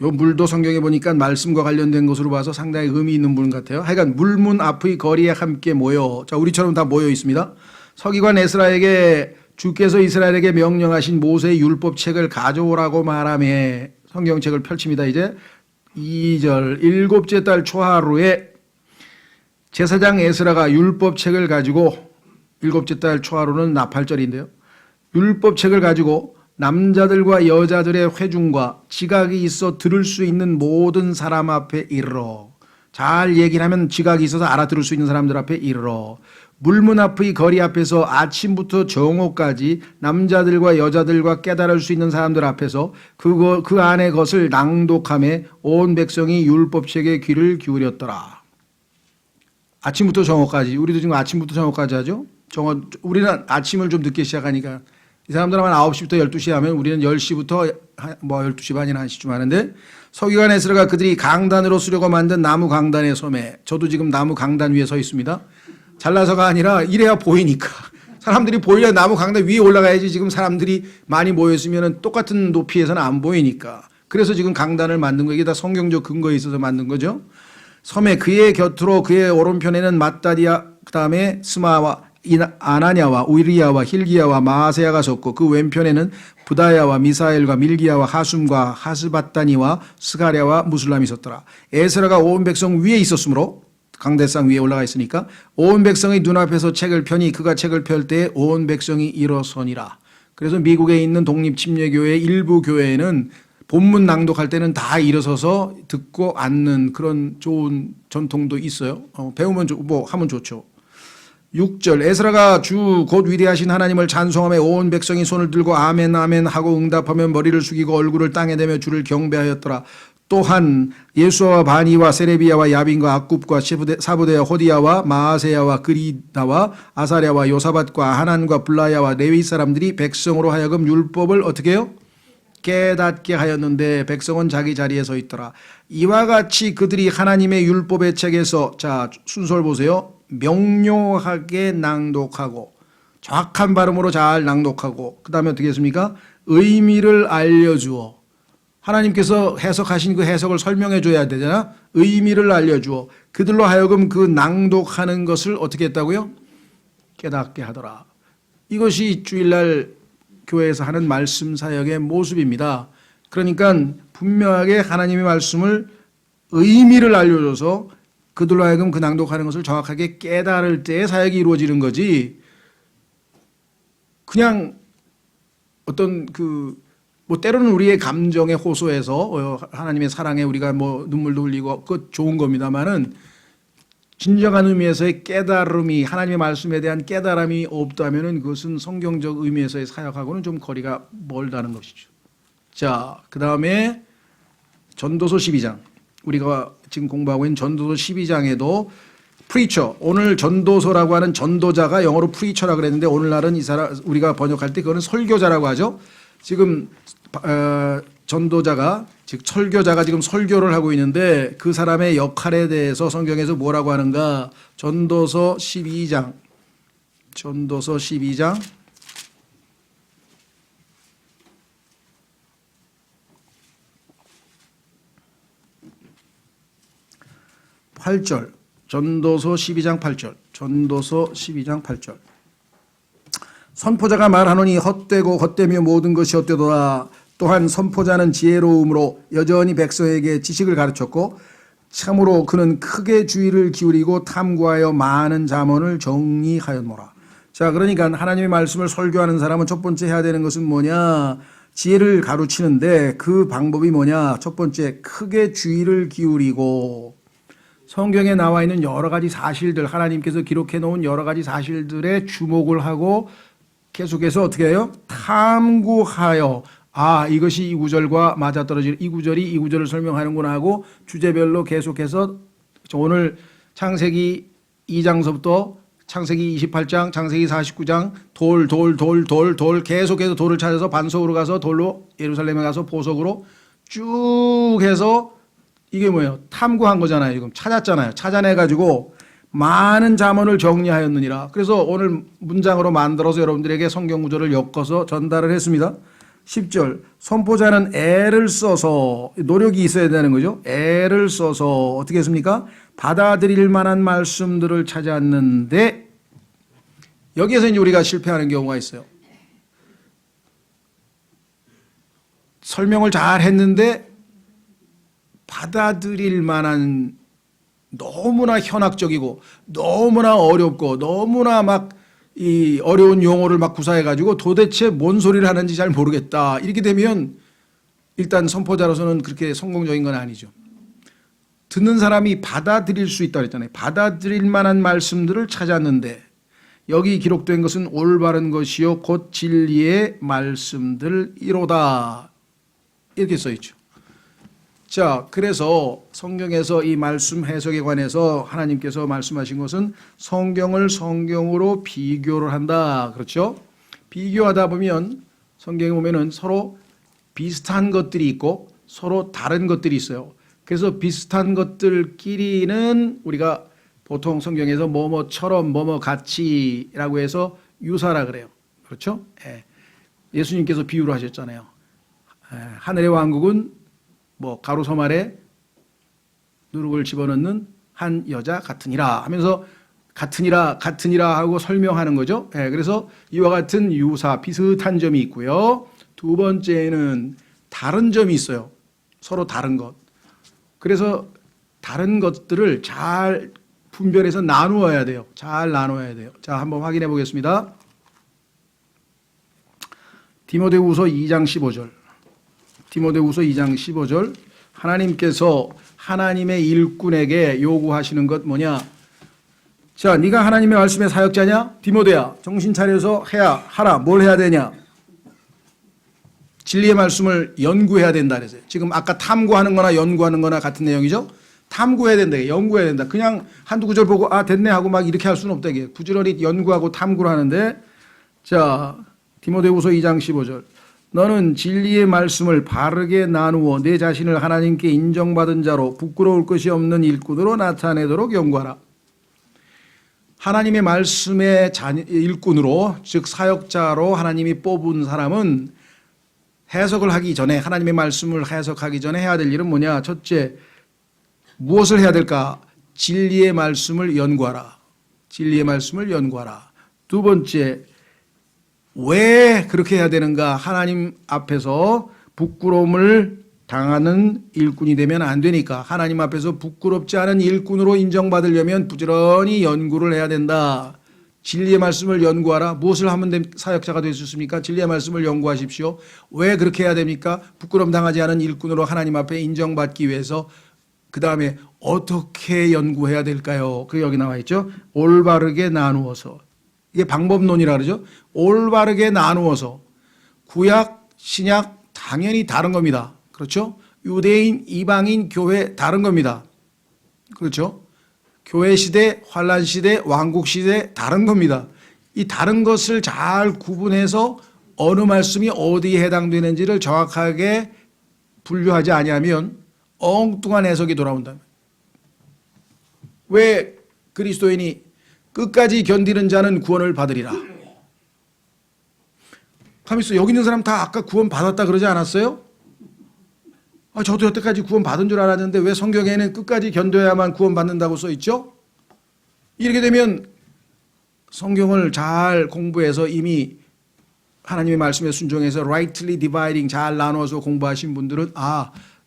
요 물도 성경에 보니까 말씀과 관련된 것으로 봐서 상당히 의미 있는 문 같아요. 하여간 물문 앞의 거리에 함께 모여, 자, 우리처럼 다 모여 있습니다. 서기관 에스라에게 주께서 이스라엘에게 명령하신 모세의 율법책을 가져오라고 말하며 성경책을 펼칩니다. 이제 2절, 7째 달 초하루에 제사장 에스라가 율법책을 가지고, 7째 달 초하루는 나팔절인데요, 율법책을 가지고 남자들과 여자들의 회중과 지각이 있어 들을 수 있는 모든 사람 앞에 이르러, 잘 얘기를 하면 지각이 있어서 알아들을 수 있는 사람들 앞에 이르러 물문 앞의 거리 앞에서 아침부터 정오까지 남자들과 여자들과 깨달을 수 있는 사람들 앞에서 그 안의 것을 낭독하며 온 백성이 율법책에 귀를 기울였더라. 아침부터 정오까지, 우리도 지금 아침부터 정오까지 하죠. 우리는 아침을 좀 늦게 시작하니까, 이 사람들은 한 9시부터 12시 하면 우리는 10시부터 12시 반이나 1시쯤 하는데, 서기관 에스라가 그들이 강단으로 쓰려고 만든 나무 강단의 섬에, 저도 지금 나무 강단 위에 서 있습니다. 잘라서가 아니라 이래야 보이니까. 사람들이 보이려 나무 강단 위에 올라가야지. 지금 사람들이 많이 모였으면 똑같은 높이에서는 안 보이니까. 그래서 지금 강단을 만든 거, 이게 다 성경적 근거에 있어서 만든 거죠. 섬에 그의 곁으로 그의 오른편에는 맏다디아, 그 다음에 스마와 아나냐와 우리야와 힐기야와 마아세야가 섰고, 그 왼편에는 부다야와 미사엘과 밀기야와 하숨과 하스바다니와 스가랴와 무술람이 섰더라. 에스라가 온 백성 위에 있었으므로, 강대상 위에 올라가 있으니까, 온 백성의 눈앞에서 책을 펴니 그가 책을 펼 때에 온 백성이 일어서니라. 그래서 미국에 있는 독립침례교회 일부 교회에는 본문 낭독할 때는 다 일어서서 듣고 앉는 그런 좋은 전통도 있어요. 배우면 하면 좋죠. 6절, 에스라가 주 곧 위대하신 하나님을 찬송하며 온 백성이 손을 들고 아멘 아멘 하고 응답하며 머리를 숙이고 얼굴을 땅에 대며 주를 경배하였더라. 또한 예수와 바니와 세레비야와 야빈과 악굽과 사부대와 호디야와 마아세야와 그리다와 아사랴와 요사밧과 하난과 블라야와 레위 사람들이 백성으로 하여금 율법을 어떻게 해요? 깨닫게 하였는데 백성은 자기 자리에 서 있더라. 이와 같이 그들이 하나님의 율법의 책에서, 자, 순서를 보세요. 명료하게 낭독하고, 정확한 발음으로 잘 낭독하고, 그 다음에 어떻게 했습니까? 의미를 알려주어. 하나님께서 해석하신 그 해석을 설명해 줘야 되잖아. 의미를 알려주어 그들로 하여금 그 낭독하는 것을 어떻게 했다고요? 깨닫게 하더라. 이것이 주일날 교회에서 하는 말씀 사역의 모습입니다. 그러니까 분명하게 하나님의 말씀을 의미를 알려줘서 그들로 하여금 그 낭독하는 것을 정확하게 깨달을 때에 사역이 이루어지는 거지, 그냥 어떤 때로는 우리의 감정에 호소해서 하나님의 사랑에 우리가 눈물도 흘리고 그것 좋은 겁니다만은, 진정한 의미에서의 깨달음이, 하나님의 말씀에 대한 깨달음이 없다면은 그것은 성경적 의미에서의 사역하고는 좀 거리가 멀다는 것이죠. 자, 그 다음에 전도서 12장, 우리가 지금 공부하고 있는 전도서 12장에도 프리처. 오늘 전도서라고 하는 전도자가 영어로 프리처라 그랬는데 오늘날은 이 사람 우리가 번역할 때 그거는 설교자라고 하죠. 지금 전도자가 즉 설교자가 지금 설교를 하고 있는데 그 사람의 역할에 대해서 성경에서 뭐라고 하는가? 전도서 12장 8절. 전도서 12장 8절. 선포자가 말하노니 헛되고 헛되며 모든 것이 헛되도다. 또한 선포자는 지혜로움으로 여전히 백성에게 지식을 가르쳤고 참으로 그는 크게 주의를 기울이고 탐구하여 많은 잠언을 정리하였노라. 자, 그러니까 하나님의 말씀을 설교하는 사람은 첫 번째 해야 되는 것은 뭐냐? 지혜를 가르치는데 그 방법이 뭐냐? 첫 번째, 크게 주의를 기울이고 성경에 나와 있는 여러 가지 사실들, 하나님께서 기록해 놓은 여러 가지 사실들에 주목을 하고 계속해서 어떻게 해요? 탐구하여 이것이 이 구절과 맞아떨어지는 이 구절이 이 구절을 설명하는구나 하고 주제별로 계속해서 오늘 창세기 2장서부터 창세기 28장, 창세기 49장 돌 계속해서 돌을 찾아서 반석으로 가서 돌로 예루살렘에 가서 보석으로 쭉 해서 이게 뭐예요? 탐구한 거잖아요. 지금 찾았잖아요. 찾아내가지고 많은 잠언을 정리하였느니라. 그래서 오늘 문장으로 만들어서 여러분들에게 성경 구절을 엮어서 전달을 했습니다. 10절. 선포자는 애를 써서 노력이 있어야 되는 거죠. 애를 써서 어떻게 했습니까? 받아들일 만한 말씀들을 찾았는데 여기에서 이제 우리가 실패하는 경우가 있어요. 설명을 잘 했는데 받아들일 만한 너무나 현학적이고 너무나 어렵고 너무나 막 이 어려운 용어를 막 구사해가지고 도대체 뭔 소리를 하는지 잘 모르겠다. 이렇게 되면 일단 선포자로서는 그렇게 성공적인 건 아니죠. 듣는 사람이 받아들일 수 있다고 했잖아요. 받아들일 만한 말씀들을 찾았는데 여기 기록된 것은 올바른 것이요 곧 진리의 말씀들이로다. 이렇게 써있죠. 자, 그래서 성경에서 이 말씀 해석에 관해서 하나님께서 말씀하신 것은 성경을 성경으로 비교를 한다. 그렇죠? 비교하다 보면 성경에 보면은 서로 비슷한 것들이 있고 서로 다른 것들이 있어요. 그래서 비슷한 것들끼리는 우리가 보통 성경에서 뭐뭐처럼 뭐뭐 같이라고 해서 유사라 그래요. 그렇죠? 예수님께서 비유를 하셨잖아요. 하늘의 왕국은 뭐 가로섬 아래 누룩을 집어넣는 한 여자 같으니라 하면서 같으니라 하고 설명하는 거죠. 그래서 이와 같은 유사 비슷한 점이 있고요. 두 번째는 다른 점이 있어요. 서로 다른 것. 그래서 다른 것들을 잘 분별해서 나누어야 돼요. 잘 나눠야 돼요. 자, 한번 확인해 보겠습니다. 디모데후서 2장 15절. 디모데후서 2장 15절. 하나님께서 하나님의 일꾼에게 요구하시는 것 뭐냐? 자, 네가 하나님의 말씀의 사역자냐? 디모데야, 정신 차려서 하라. 뭘 해야 되냐? 진리의 말씀을 연구해야 된다 그랬어요. 지금 아까 탐구하는 거나 연구하는 거나 같은 내용이죠. 탐구해야 된다. 연구해야 된다. 그냥 한두 구절 보고 됐네 하고 막 이렇게 할 수는 없다. 이게 부지런히 연구하고 탐구를 하는데, 자, 디모데후서 2장 15절. 너는 진리의 말씀을 바르게 나누어 내 자신을 하나님께 인정받은 자로 부끄러울 것이 없는 일꾼으로 나타내도록 연구하라. 하나님의 말씀의 일꾼으로, 즉 사역자로 하나님이 뽑은 사람은 해석을 하기 전에, 하나님의 말씀을 해석하기 전에 해야 될 일은 뭐냐? 첫째, 무엇을 해야 될까? 진리의 말씀을 연구하라. 진리의 말씀을 연구하라. 두 번째, 왜 그렇게 해야 되는가? 하나님 앞에서 부끄러움을 당하는 일꾼이 되면 안 되니까 하나님 앞에서 부끄럽지 않은 일꾼으로 인정받으려면 부지런히 연구를 해야 된다. 진리의 말씀을 연구하라. 무엇을 하면 사역자가 될 수 있습니까? 진리의 말씀을 연구하십시오. 왜 그렇게 해야 됩니까? 부끄러움 당하지 않은 일꾼으로 하나님 앞에 인정받기 위해서. 그 다음에 어떻게 연구해야 될까요? 그게 여기 나와 있죠. 올바르게 나누어서. 이게 방법론이라 그러죠. 올바르게 나누어서. 구약, 신약 당연히 다른 겁니다. 그렇죠? 유대인, 이방인, 교회 다른 겁니다. 그렇죠? 교회 시대, 환란 시대, 왕국 시대 다른 겁니다. 이 다른 것을 잘 구분해서 어느 말씀이 어디에 해당되는지를 정확하게 분류하지 아니하면 엉뚱한 해석이 돌아온다. 왜 그리스도인이 끝까지 견디는 자는 구원을 받으리라. 가만있어. 여기 있는 사람 다 아까 구원 받았다 그러지 않았어요? 저도 여태까지 구원 받은 줄 알았는데 왜 성경에는 끝까지 견뎌야만 구원 받는다고 써 있죠? 이렇게 되면 성경을 잘 공부해서 이미 하나님의 말씀에 순종해서 rightly dividing 잘 나눠서 공부하신 분들은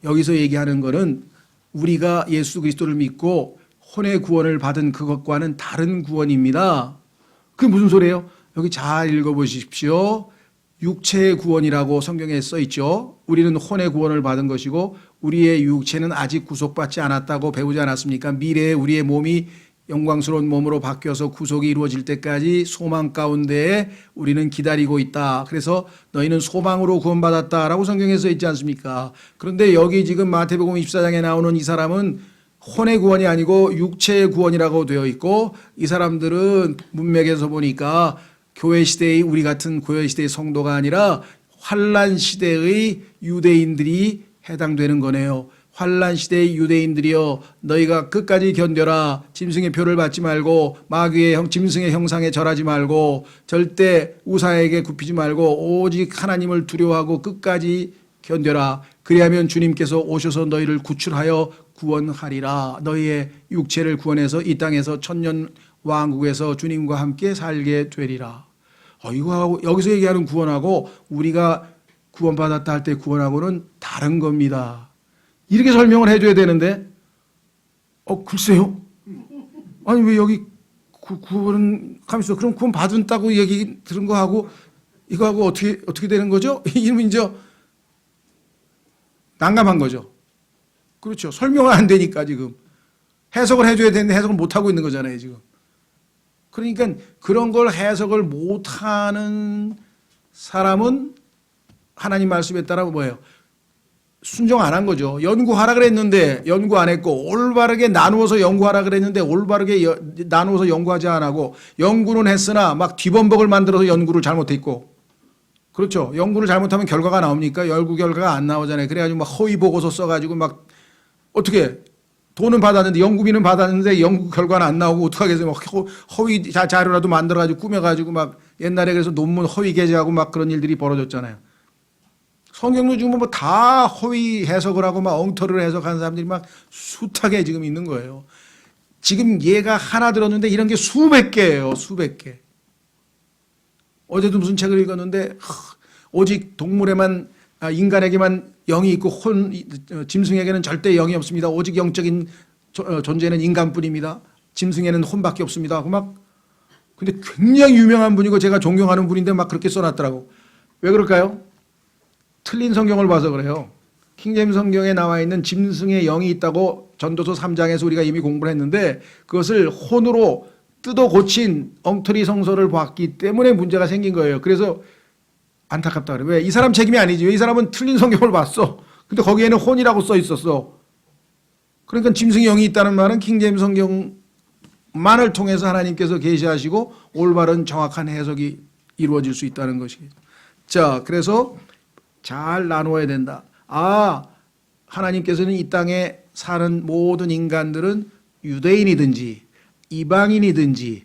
여기서 얘기하는 거는 우리가 예수 그리스도를 믿고 혼의 구원을 받은 그것과는 다른 구원입니다. 그게 무슨 소리예요? 여기 잘 읽어보십시오. 육체의 구원이라고 성경에 써 있죠. 우리는 혼의 구원을 받은 것이고 우리의 육체는 아직 구속받지 않았다고 배우지 않았습니까? 미래에 우리의 몸이 영광스러운 몸으로 바뀌어서 구속이 이루어질 때까지 소망 가운데에 우리는 기다리고 있다. 그래서 너희는 소망으로 구원받았다라고 성경에 써 있지 않습니까? 그런데 여기 지금 마태복음 24장에 나오는 이 사람은 혼의 구원이 아니고 육체의 구원이라고 되어 있고 이 사람들은 문맥에서 보니까 교회 시대의 우리 같은 교회 시대의 성도가 아니라 환란 시대의 유대인들이 해당되는 거네요. 환란 시대의 유대인들이여 너희가 끝까지 견뎌라. 짐승의 표를 받지 말고 마귀의 짐승의 형상에 절하지 말고 절대 우사에게 굽히지 말고 오직 하나님을 두려워하고 끝까지 견뎌라. 그리하면 주님께서 오셔서 너희를 구출하여 구원하리라. 너희의 육체를 구원해서 이 땅에서 천년 왕국에서 주님과 함께 살게 되리라. 이거하고 여기서 얘기하는 구원하고 우리가 구원받았다 할 때 구원하고는 다른 겁니다. 이렇게 설명을 해줘야 되는데 글쎄요. 아니 왜 여기 구원은 가만있어. 그럼 구원 받았다고 얘기 들은 거하고 이거하고 어떻게 되는 거죠? 이러면 이제 난감한 거죠. 그렇죠. 설명은 안 되니까 지금 해석을 해줘야 되는데 해석을 못 하고 있는 거잖아요 지금. 그러니까 그런 걸 해석을 못하는 사람은 하나님 말씀에 따라 뭐예요? 순종 안 한 거죠. 연구하라 그랬는데 연구 안 했고 올바르게 나누어서 연구하라 그랬는데 올바르게 나누어서 연구하지 안 하고 연구는 했으나 막 뒤범벅을 만들어서 연구를 잘못했고 그렇죠. 연구를 잘못하면 결과가 나옵니까? 연구 결과가 안 나오잖아요. 그래가지고 막 허위 보고서 써가지고 막 어떻게 돈은 받았는데 연구비는 받았는데 연구 결과는 안 나오고 어떡하겠어요. 막 허위 자료라도 만들어가지고 꾸며가지고 막 옛날에 그래서 논문 허위 게재하고 막 그런 일들이 벌어졌잖아요. 성경도 지금 뭐 다 허위 해석을 하고 막 엉터리를 해석하는 사람들이 막 숱하게 지금 있는 거예요. 지금 얘가 하나 들었는데 이런 게 수백 개예요. 수백 개. 어제도 무슨 책을 읽었는데 오직 동물에만 인간에게만 영이 있고 짐승에게는 절대 영이 없습니다. 오직 영적인 존재는 인간뿐입니다. 짐승에는 혼밖에 없습니다. 하고 막 근데 굉장히 유명한 분이고 제가 존경하는 분인데 막 그렇게 써놨더라고. 왜 그럴까요? 틀린 성경을 봐서 그래요. 킹제임스 성경에 나와 있는 짐승의 영이 있다고 전도서 3장에서 우리가 이미 공부를 했는데 그것을 혼으로 뜯어 고친 엉터리 성서를 봤기 때문에 문제가 생긴 거예요. 그래서 안타깝다 그래. 왜? 이 사람 책임이 아니지. 왜 이 사람은 틀린 성경을 봤어. 근데 거기에는 혼이라고 써 있었어. 그러니까 짐승의 영이 있다는 말은 킹제임스 성경만을 통해서 하나님께서 계시하시고 올바른 정확한 해석이 이루어질 수 있다는 것이겠죠. 자, 그래서 잘 나누어야 된다. 하나님께서는 이 땅에 사는 모든 인간들은 유대인이든지 이방인이든지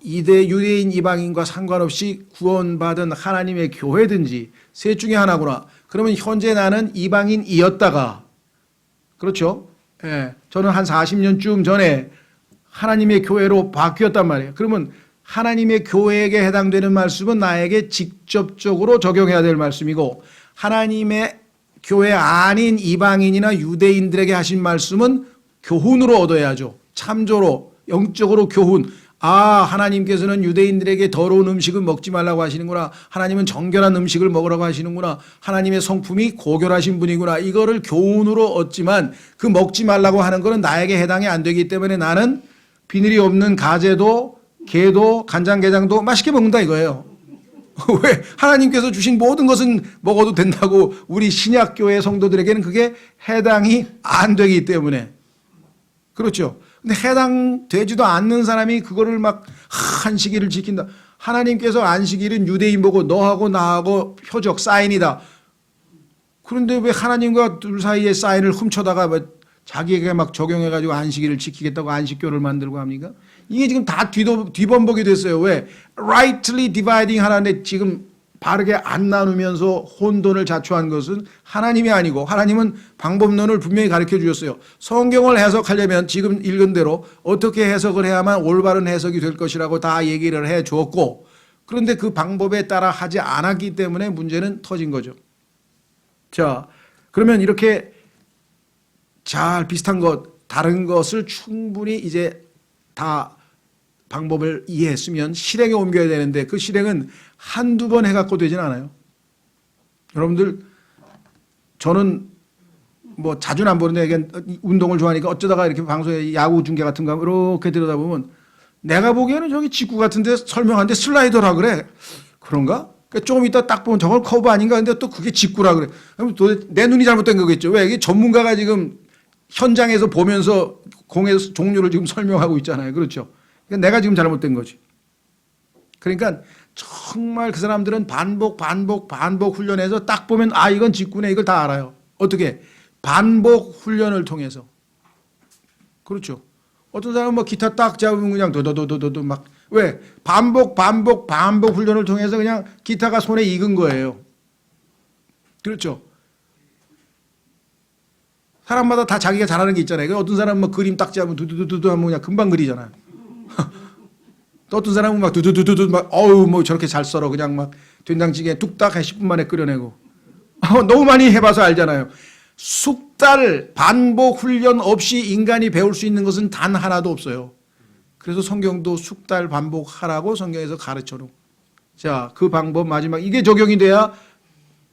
유대인 이방인과 상관없이 구원받은 하나님의 교회든지 셋 중에 하나구나. 그러면 현재 나는 이방인이었다가 그렇죠. 예, 저는 한 40년쯤 전에 하나님의 교회로 바뀌었단 말이에요. 그러면 하나님의 교회에게 해당되는 말씀은 나에게 직접적으로 적용해야 될 말씀이고 하나님의 교회 아닌 이방인이나 유대인들에게 하신 말씀은 교훈으로 얻어야죠. 참조로 영적으로 교훈. 하나님께서는 유대인들에게 더러운 음식을 먹지 말라고 하시는구나. 하나님은 정결한 음식을 먹으라고 하시는구나. 하나님의 성품이 고결하신 분이구나. 이거를 교훈으로 얻지만 그 먹지 말라고 하는 거는 나에게 해당이 안 되기 때문에 나는 비늘이 없는 가재도 게도 간장게장도 맛있게 먹는다 이거예요. 왜? 하나님께서 주신 모든 것은 먹어도 된다고 우리 신약교회 성도들에게는 그게 해당이 안 되기 때문에. 그렇죠. 근데 해당되지도 않는 사람이 그거를 막 안식일을 지킨다. 하나님께서 안식일은 유대인 보고 너하고 나하고 표적 사인이다. 그런데 왜 하나님과 둘 사이의 사인을 훔쳐다가 자기에게 막 적용해가지고 안식일을 지키겠다고 안식교를 만들고 합니까? 이게 지금 다 뒤범벅이 됐어요. 왜? rightly dividing 하라는데 지금 바르게 안 나누면서 혼돈을 자초한 것은 하나님이 아니고 하나님은 방법론을 분명히 가르쳐 주셨어요. 성경을 해석하려면 지금 읽은 대로 어떻게 해석을 해야만 올바른 해석이 될 것이라고 다 얘기를 해 주었고, 그런데 그 방법에 따라 하지 않았기 때문에 문제는 터진 거죠. 자, 그러면 이렇게 잘 비슷한 것, 다른 것을 충분히 이제 다 방법을 이해했으면 실행에 옮겨야 되는데 그 실행은 한두 번 해갖고 되진 않아요. 여러분들, 저는 뭐 자주는 안 보는데 이게 운동을 좋아하니까 어쩌다가 이렇게 방송에 야구 중계 같은 거 이렇게 들여다보면 내가 보기에는 저기 직구 같은데 설명하는데 슬라이더라 그래. 그런가? 조금 이따 딱 보면 저걸 커브 아닌가? 근데 또 그게 직구라 그래. 그럼 도대체 내 눈이 잘못된 거겠죠. 왜? 이게 전문가가 지금 현장에서 보면서 공의 종류를 지금 설명하고 있잖아요. 그렇죠? 그러니까 내가 지금 잘못된 거지. 그러니까 정말 그 사람들은 반복 훈련해서 딱 보면 아, 이건 직구네. 이걸 다 알아요. 어떻게? 반복 훈련을 통해서. 그렇죠. 어떤 사람은 뭐 기타 딱 잡으면 그냥 도도도도도 막 왜? 반복 훈련을 통해서 그냥 기타가 손에 익은 거예요. 그렇죠. 사람마다 다 자기가 잘하는 게 있잖아요. 어떤 사람은 뭐 그림 딱 잡으면 두두두두 하면 그냥 금방 그리잖아요. 또 어떤 사람은 막 두두두두 막 어우 뭐 저렇게 잘 썰어 그냥 막 된장찌개 뚝딱 한 10분 만에 끓여내고 너무 많이 해봐서 알잖아요. 숙달 반복 훈련 없이 인간이 배울 수 있는 것은 단 하나도 없어요. 그래서 성경도 숙달 반복하라고 성경에서 가르쳐놓고, 자, 그 방법 마지막 이게 적용이 돼야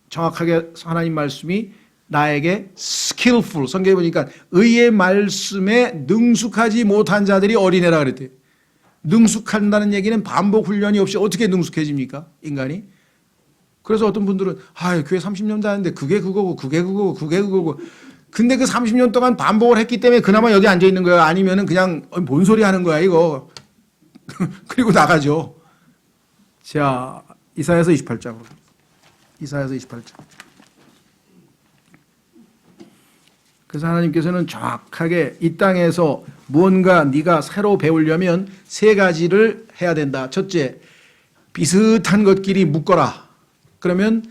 정확하게 하나님 말씀이 나에게 skillful, 성경에 보니까 의의 말씀에 능숙하지 못한 자들이 어린애라 그랬대요. 능숙한다는 얘기는 반복 훈련이 없이 어떻게 능숙해집니까? 인간이. 그래서 어떤 분들은 교회 30년 다녔는데 그게 그거고 근데 그 30년 동안 반복을 했기 때문에 그나마 여기 앉아 있는 거야. 아니면은 그냥 뭔 소리 하는 거야 이거. 그리고 나가죠. 자, 이사야서 28장으로. 이사야서 28장. 그래서 하나님께서는 정확하게 이 땅에서 무언가 네가 새로 배우려면 세 가지를 해야 된다. 첫째, 비슷한 것끼리 묶어라. 그러면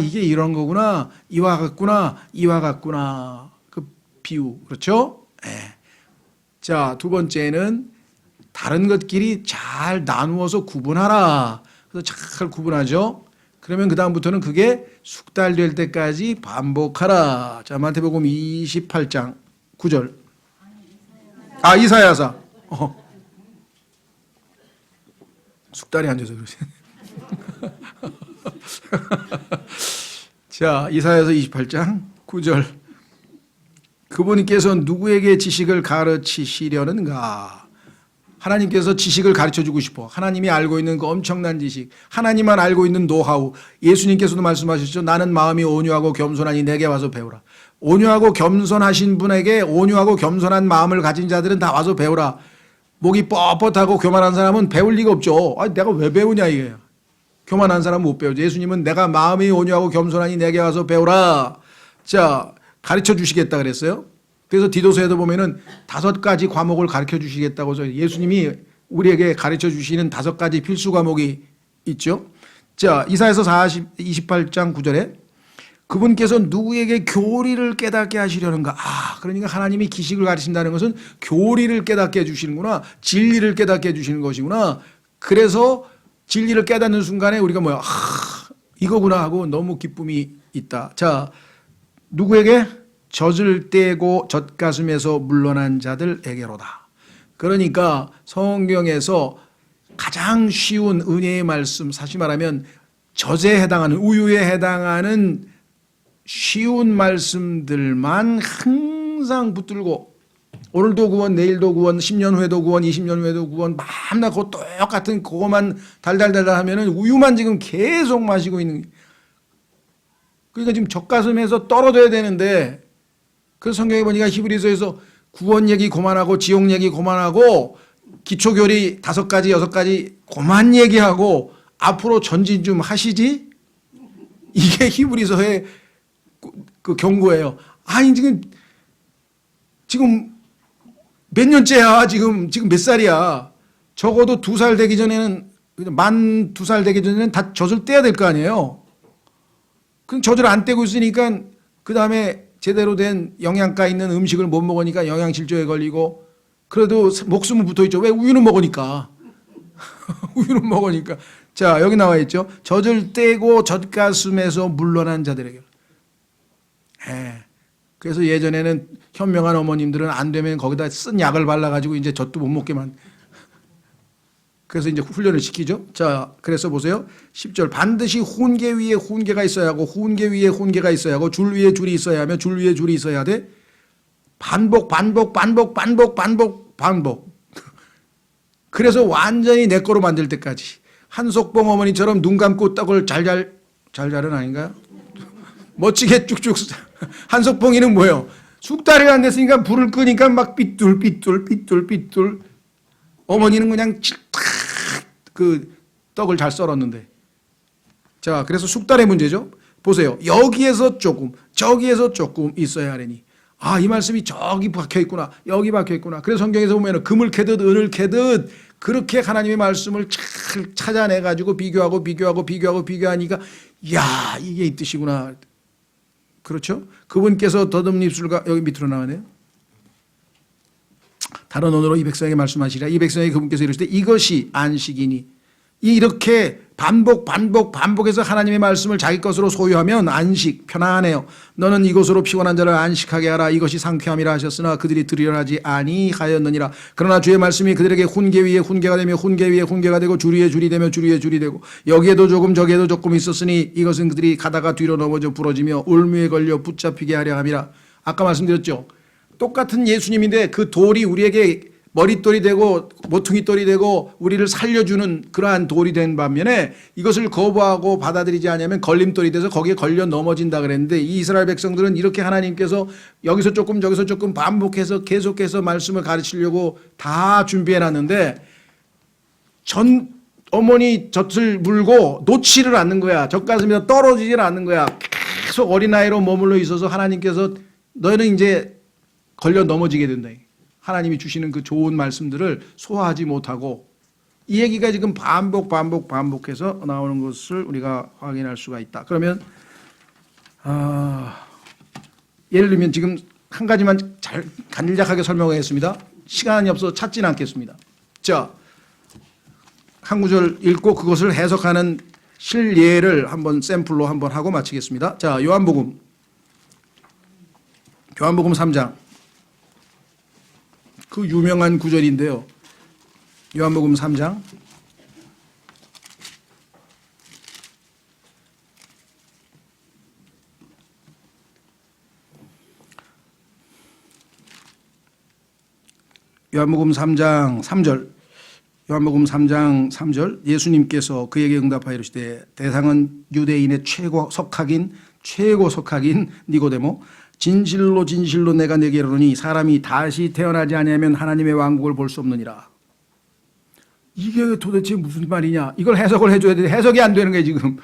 이게 이런 거구나. 이와 같구나. 그 비유. 그렇죠? 네. 자, 두 번째는 다른 것끼리 잘 나누어서 구분하라. 그래서 잘 구분하죠. 그러면 그 다음부터는 그게 숙달될 때까지 반복하라. 자, 마태복음 28장 9절. 이사야서. 숙달이 안 돼서 그러지. 자, 이사야서 28장 9절. 그분께서 누구에게 지식을 가르치시려는가? 하나님께서 지식을 가르쳐주고 싶어. 하나님이 알고 있는 그 엄청난 지식, 하나님만 알고 있는 노하우. 예수님께서도 말씀하셨죠. 나는 마음이 온유하고 겸손하니 내게 와서 배우라. 온유하고 겸손하신 분에게 온유하고 겸손한 마음을 가진 자들은 다 와서 배우라. 목이 뻣뻣하고 교만한 사람은 배울 리가 없죠. 내가 왜 배우냐 이게요. 교만한 사람은 못 배우죠. 예수님은 내가 마음이 온유하고 겸손하니 내게 와서 배우라. 자, 가르쳐 주시겠다 그랬어요. 그래서 디도서에도 보면은 5가지 과목을 가르쳐 주시겠다고 예수님이 우리에게 가르쳐 주시는 5가지 필수 과목이 있죠. 자, 이사야서 28장 9절에 그분께서 누구에게 교리를 깨닫게 하시려는가? 그러니까 하나님이 기식을 가르친다는 것은 교리를 깨닫게 해주시는구나. 진리를 깨닫게 해주시는 것이구나. 그래서 진리를 깨닫는 순간에 우리가 이거구나 하고 너무 기쁨이 있다. 자, 누구에게? 젖을 떼고 젖가슴에서 물러난 자들에게로다. 그러니까 성경에서 가장 쉬운 은혜의 말씀, 사실 말하면 젖에 해당하는, 우유에 해당하는 쉬운 말씀들만 항상 붙들고 오늘도 구원, 내일도 구원, 10년 후에도 구원, 20년 후에도 구원, 맨날 그 똑같은 그거만 달달달달 하면은 우유만 지금 계속 마시고 있는. 그러니까 지금 젖가슴에서 떨어져야 되는데, 그 성경에 보니까 히브리서에서 구원 얘기 그만하고 지옥 얘기 그만하고 기초교리 5가지 6가지 그만 얘기하고 앞으로 전진 좀 하시지? 이게 히브리서의 그 경고예요. 아니 지금 몇 년째야? 지금 몇 살이야? 적어도 2살 되기 전에는 만 2살 되기 전에는 다 젖을 떼야 될 거 아니에요. 그럼 젖을 안 떼고 있으니까 그 다음에 제대로 된 영양가 있는 음식을 못 먹으니까 영양실조에 걸리고 그래도 목숨은 붙어 있죠. 왜? 우유는 먹으니까. 우유는 먹으니까. 자, 여기 나와 있죠. 젖을 떼고 젖가슴에서 물러난 자들에게. 그래서 예전에는 현명한 어머님들은 안 되면 거기다 쓴 약을 발라가지고 이제 젖도 못 먹게만. 그래서 이제 훈련을 시키죠. 자, 그래서 보세요. 10절. 반드시 훈계 위에 훈계가 있어야 하고, 훈계 위에 훈계가 있어야 하고, 줄 위에 줄이 있어야 하며, 줄 위에 줄이 있어야 돼. 반복. 그래서 완전히 내 거로 만들 때까지. 한석봉 어머니처럼 눈 감고 떡을 잘잘은 아닌가요? 멋지게 쭉쭉. 한석봉이는 뭐예요? 숙달이 안 됐으니까 불을 끄니까 막 삐뚤. 어머니는 그냥 그 떡을 잘 썰었는데. 자, 그래서 숙달의 문제죠. 보세요. 여기에서 조금, 저기에서 조금 있어야 하려니. 아, 이 말씀이 저기 박혀 있구나. 여기 박혀 있구나. 그래서 성경에서 보면 금을 캐듯 은을 캐듯 그렇게 하나님의 말씀을 잘 찾아내 가지고 비교하니까 야, 이게 이 뜻이구나. 그렇죠? 그분께서 더듬는 입술과 여기 밑으로 나오네요. 다른 언어로 이 백성에게 말씀하시라. 이 백성에게 그분께서 이르시되 이것이 안식이니. 이렇게 반복해서 하나님의 말씀을 자기 것으로 소유하면 안식, 편안해요. 너는 이것으로 피곤한 자를 안식하게 하라. 이것이 상쾌함이라 하셨으나 그들이 들으려 하지 아니하였느니라. 그러나 주의 말씀이 그들에게 훈계 위에 훈계가 되며 훈계 위에 훈계가 되고 줄 위에 줄이 되며 줄 위에 줄이 되고 여기에도 조금 저기에도 조금 있었으니 이것은 그들이 가다가 뒤로 넘어져 부러지며 울무에 걸려 붙잡히게 하려 함이라. 아까 말씀드렸죠. 똑같은 예수님인데 그 돌이 우리에게 머릿돌이 되고 모퉁이돌이 되고 우리를 살려주는 그러한 돌이 된 반면에 이것을 거부하고 받아들이지 않으면 걸림돌이 돼서 거기에 걸려 넘어진다 그랬는데 이 이스라엘 백성들은 이렇게 하나님께서 여기서 조금 저기서 조금 반복해서 계속해서 말씀을 가르치려고 다 준비해 놨는데 어머니 젖을 물고 놓지를 않는 거야. 젖가슴에서 떨어지질 않는 거야. 계속 어린아이로 머물러 있어서 하나님께서 너는 이제 걸려 넘어지게 된다. 하나님이 주시는 그 좋은 말씀들을 소화하지 못하고 이 얘기가 지금 반복해서 나오는 것을 우리가 확인할 수가 있다. 그러면 예를 들면 지금 한 가지만 잘 간략하게 설명하겠습니다. 시간이 없어서 찾지는 않겠습니다. 자, 한 구절 읽고 그것을 해석하는 실예를 한번 샘플로 한번 하고 마치겠습니다. 자, 요한복음 3장. 그 유명한 구절인데요. 요한복음 3장. 요한복음 3장 3절. 요한복음 3장 3절. 예수님께서 그에게 응답하여 이르시되 대상은 유대인의 최고 석학인 니고데모 진실로 내가 네게 이르노니 사람이 다시 태어나지 아니하면 하나님의 왕국을 볼 수 없느니라. 이게 도대체 무슨 말이냐? 이걸 해석을 해줘야 돼. 해석이 안 되는 거예요 지금.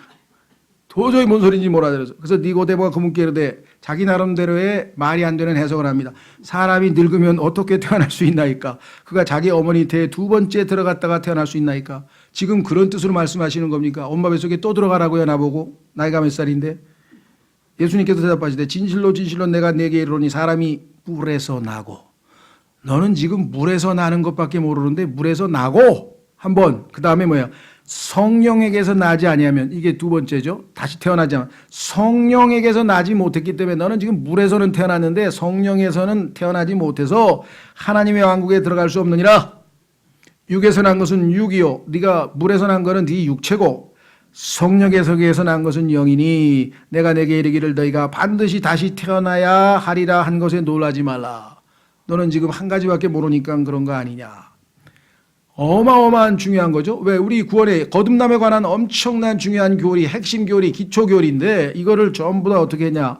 도저히 뭔 소리인지 몰아들어서. 그래서 니고데모가 그분께 이르되 자기 나름대로의 말이 안 되는 해석을 합니다. 사람이 늙으면 어떻게 태어날 수 있나이까? 그가 자기 어머니 태에 2번째 들어갔다가 태어날 수 있나이까? 지금 그런 뜻으로 말씀하시는 겁니까? 엄마 뱃속에 또 들어가라고요 나보고? 나이가 몇 살인데? 예수님께서 대답하시되 진실로 내가 네게 이르노니 사람이 물에서 나고. 너는 지금 물에서 나는 것밖에 모르는데 물에서 나고 한번 그 다음에 뭐야? 성령에게서 나지 아니하면 이게 2번째죠. 다시 태어나지 않아. 성령에게서 나지 못했기 때문에 너는 지금 물에서는 태어났는데 성령에서는 태어나지 못해서 하나님의 왕국에 들어갈 수 없느니라. 육에서 난 것은 육이요. 네가 물에서 난 거는 네 육체고 성령에서 난 것은 영이니 내가 내게 이르기를 너희가 반드시 다시 태어나야 하리라 한 것에 놀라지 말라. 너는 지금 한 가지밖에 모르니까 그런 거 아니냐. 어마어마한 중요한 거죠. 왜? 우리 구원에 거듭남에 관한 엄청난 중요한 교리, 핵심 교리, 기초 교리인데 이거를 전부 다 어떻게 했냐.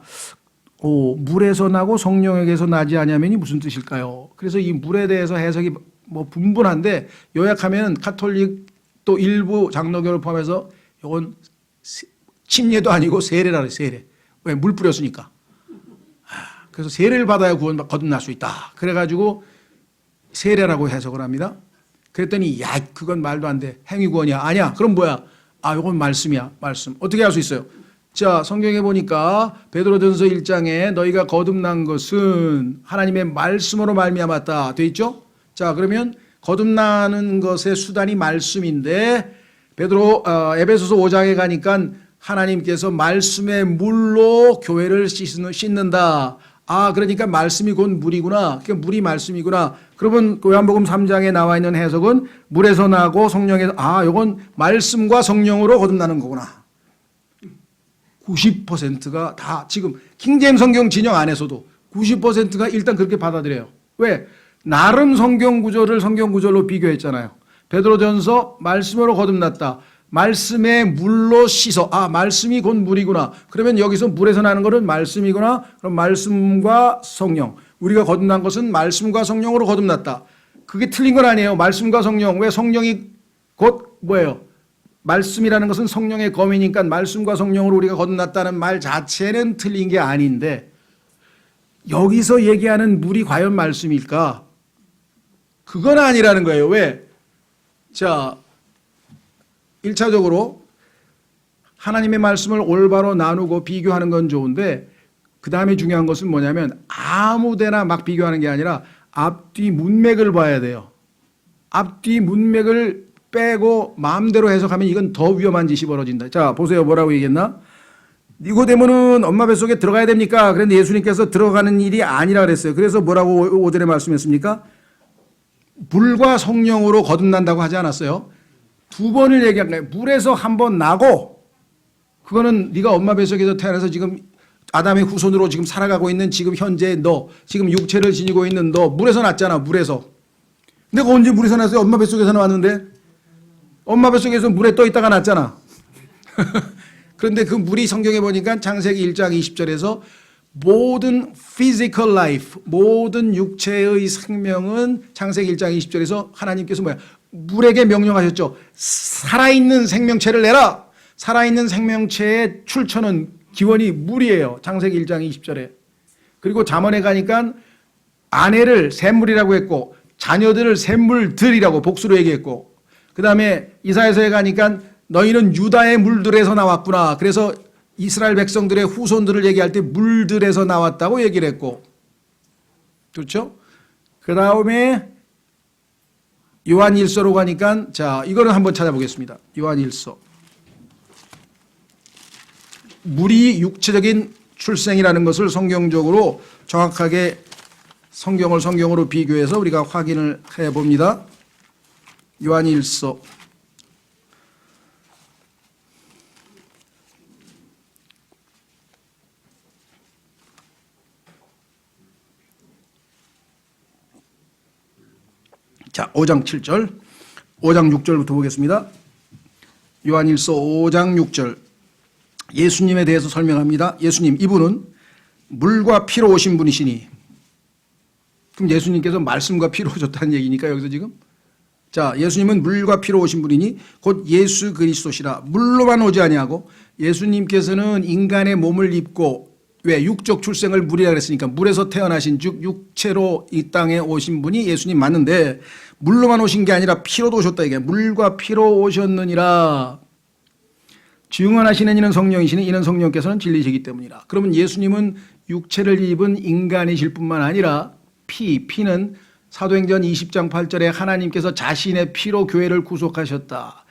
물에서 나고 성령에게서 나지 아니하면이 무슨 뜻일까요? 그래서 이 물에 대해서 해석이 뭐 분분한데 요약하면 가톨릭 또 일부 장로교를 포함해서 이건 침례도 아니고 세례라 그래요. 세례. 왜? 물 뿌렸으니까. 그래서 세례를 받아야 거듭날 수 있다. 그래가지고 세례라고 해석을 합니다. 그랬더니 야 그건 말도 안 돼. 행위구원이야. 아니야. 그럼 뭐야? 이건 말씀이야. 말씀. 어떻게 할 수 있어요? 자, 성경에 보니까 베드로전서 1장에 너희가 거듭난 것은 하나님의 말씀으로 말미암았다 돼 있죠? 자, 그러면 거듭나는 것의 수단이 말씀인데 에베소서 5장에 가니까 하나님께서 말씀의 물로 교회를 씻는다. 그러니까 말씀이 곧 물이구나. 그러니까 물이 말씀이구나. 그러면 요한복음 3장에 나와 있는 해석은 물에서 나고 성령에서 이건 말씀과 성령으로 거듭나는 거구나. 90%가 다 지금 킹제임스 성경 진영 안에서도 90%가 일단 그렇게 받아들여요. 왜? 나름 성경 구절로 비교했잖아요. 베드로전서 말씀으로 거듭났다. 말씀의 물로 씻어. 말씀이 곧 물이구나. 그러면 여기서 물에서 나는 것은 말씀이구나. 그럼 말씀과 성령. 우리가 거듭난 것은 말씀과 성령으로 거듭났다. 그게 틀린 건 아니에요. 말씀과 성령. 왜? 성령이 곧 뭐예요? 말씀이라는 것은 성령의 검이니까 말씀과 성령으로 우리가 거듭났다는 말 자체는 틀린 게 아닌데 여기서 얘기하는 물이 과연 말씀일까? 그건 아니라는 거예요. 왜? 자, 1차적으로 하나님의 말씀을 올바로 나누고 비교하는 건 좋은데 그 다음에 중요한 것은 뭐냐면 아무데나 막 비교하는 게 아니라 앞뒤 문맥을 봐야 돼요. 앞뒤 문맥을 빼고 마음대로 해석하면 이건 더 위험한 짓이 벌어진다. 자, 보세요. 뭐라고 얘기했나? 니고데모는 엄마 뱃속에 들어가야 됩니까? 그런데 예수님께서 들어가는 일이 아니라 그랬어요. 그래서 뭐라고 5절에 말씀했습니까? 물과 성령으로 거듭난다고 하지 않았어요? 두 번을 얘기한 거예요. 물에서 한 번 나고 그거는 네가 엄마 뱃속에서 태어나서 지금 아담의 후손으로 지금 살아가고 있는 지금 현재 너, 지금 육체를 지니고 있는 너 물에서 났잖아. 물에서. 내가 언제 물에서 났어요? 엄마 뱃속에서 나왔는데 엄마 뱃속에서 물에 떠 있다가 났잖아. 그런데 그 물이 성경에 보니까 창세기 1장 20절에서 모든 physical life, 모든 육체의 생명은 창세기 1장 20절에서 하나님께서 물에게 명령하셨죠. 살아있는 생명체를 내라. 살아있는 생명체의 출처는 기원이 물이에요. 창세기 1장 20절에. 그리고 잠언에 가니까 아내를 샘물이라고 했고 자녀들을 샘물들이라고 복수로 얘기했고 그 다음에 이사야서에 가니까 너희는 유다의 물들에서 나왔구나. 그래서 이스라엘 백성들의 후손들을 얘기할 때 물들에서 나왔다고 얘기를 했고 그렇죠? 그 다음에 요한일서로 가니까 자 이거는 한번 찾아보겠습니다. 요한일서. 물이 육체적인 출생이라는 것을 성경적으로 정확하게 성경을 성경으로 비교해서 우리가 확인을 해봅니다. 요한일서 자 5장 7절 5장 6절부터 보겠습니다. 요한일서 5장 6절 예수님에 대해서 설명합니다. 예수님 이분은 물과 피로 오신 분이시니 그럼 예수님께서 말씀과 피로 오셨다는 얘기니까 여기서 지금 자 예수님은 물과 피로 오신 분이니 곧 예수 그리스도시라. 물로만 오지 아니하고 예수님께서는 인간의 몸을 입고 왜 육적 출생을 물이라 그랬으니까 물에서 태어나신 즉 육체로 이 땅에 오신 분이 예수님 맞는데 물로만 오신 게 아니라 피로도 오셨다 이게 물과 피로 오셨느니라. 증언하시는 이는 성령이시니 이는 성령께서는 진리시기 때문이라. 그러면 예수님은 육체를 입은 인간이실 뿐만 아니라 피는 사도행전 20장 8절에 하나님께서 자신의 피로 교회를 구속하셨다.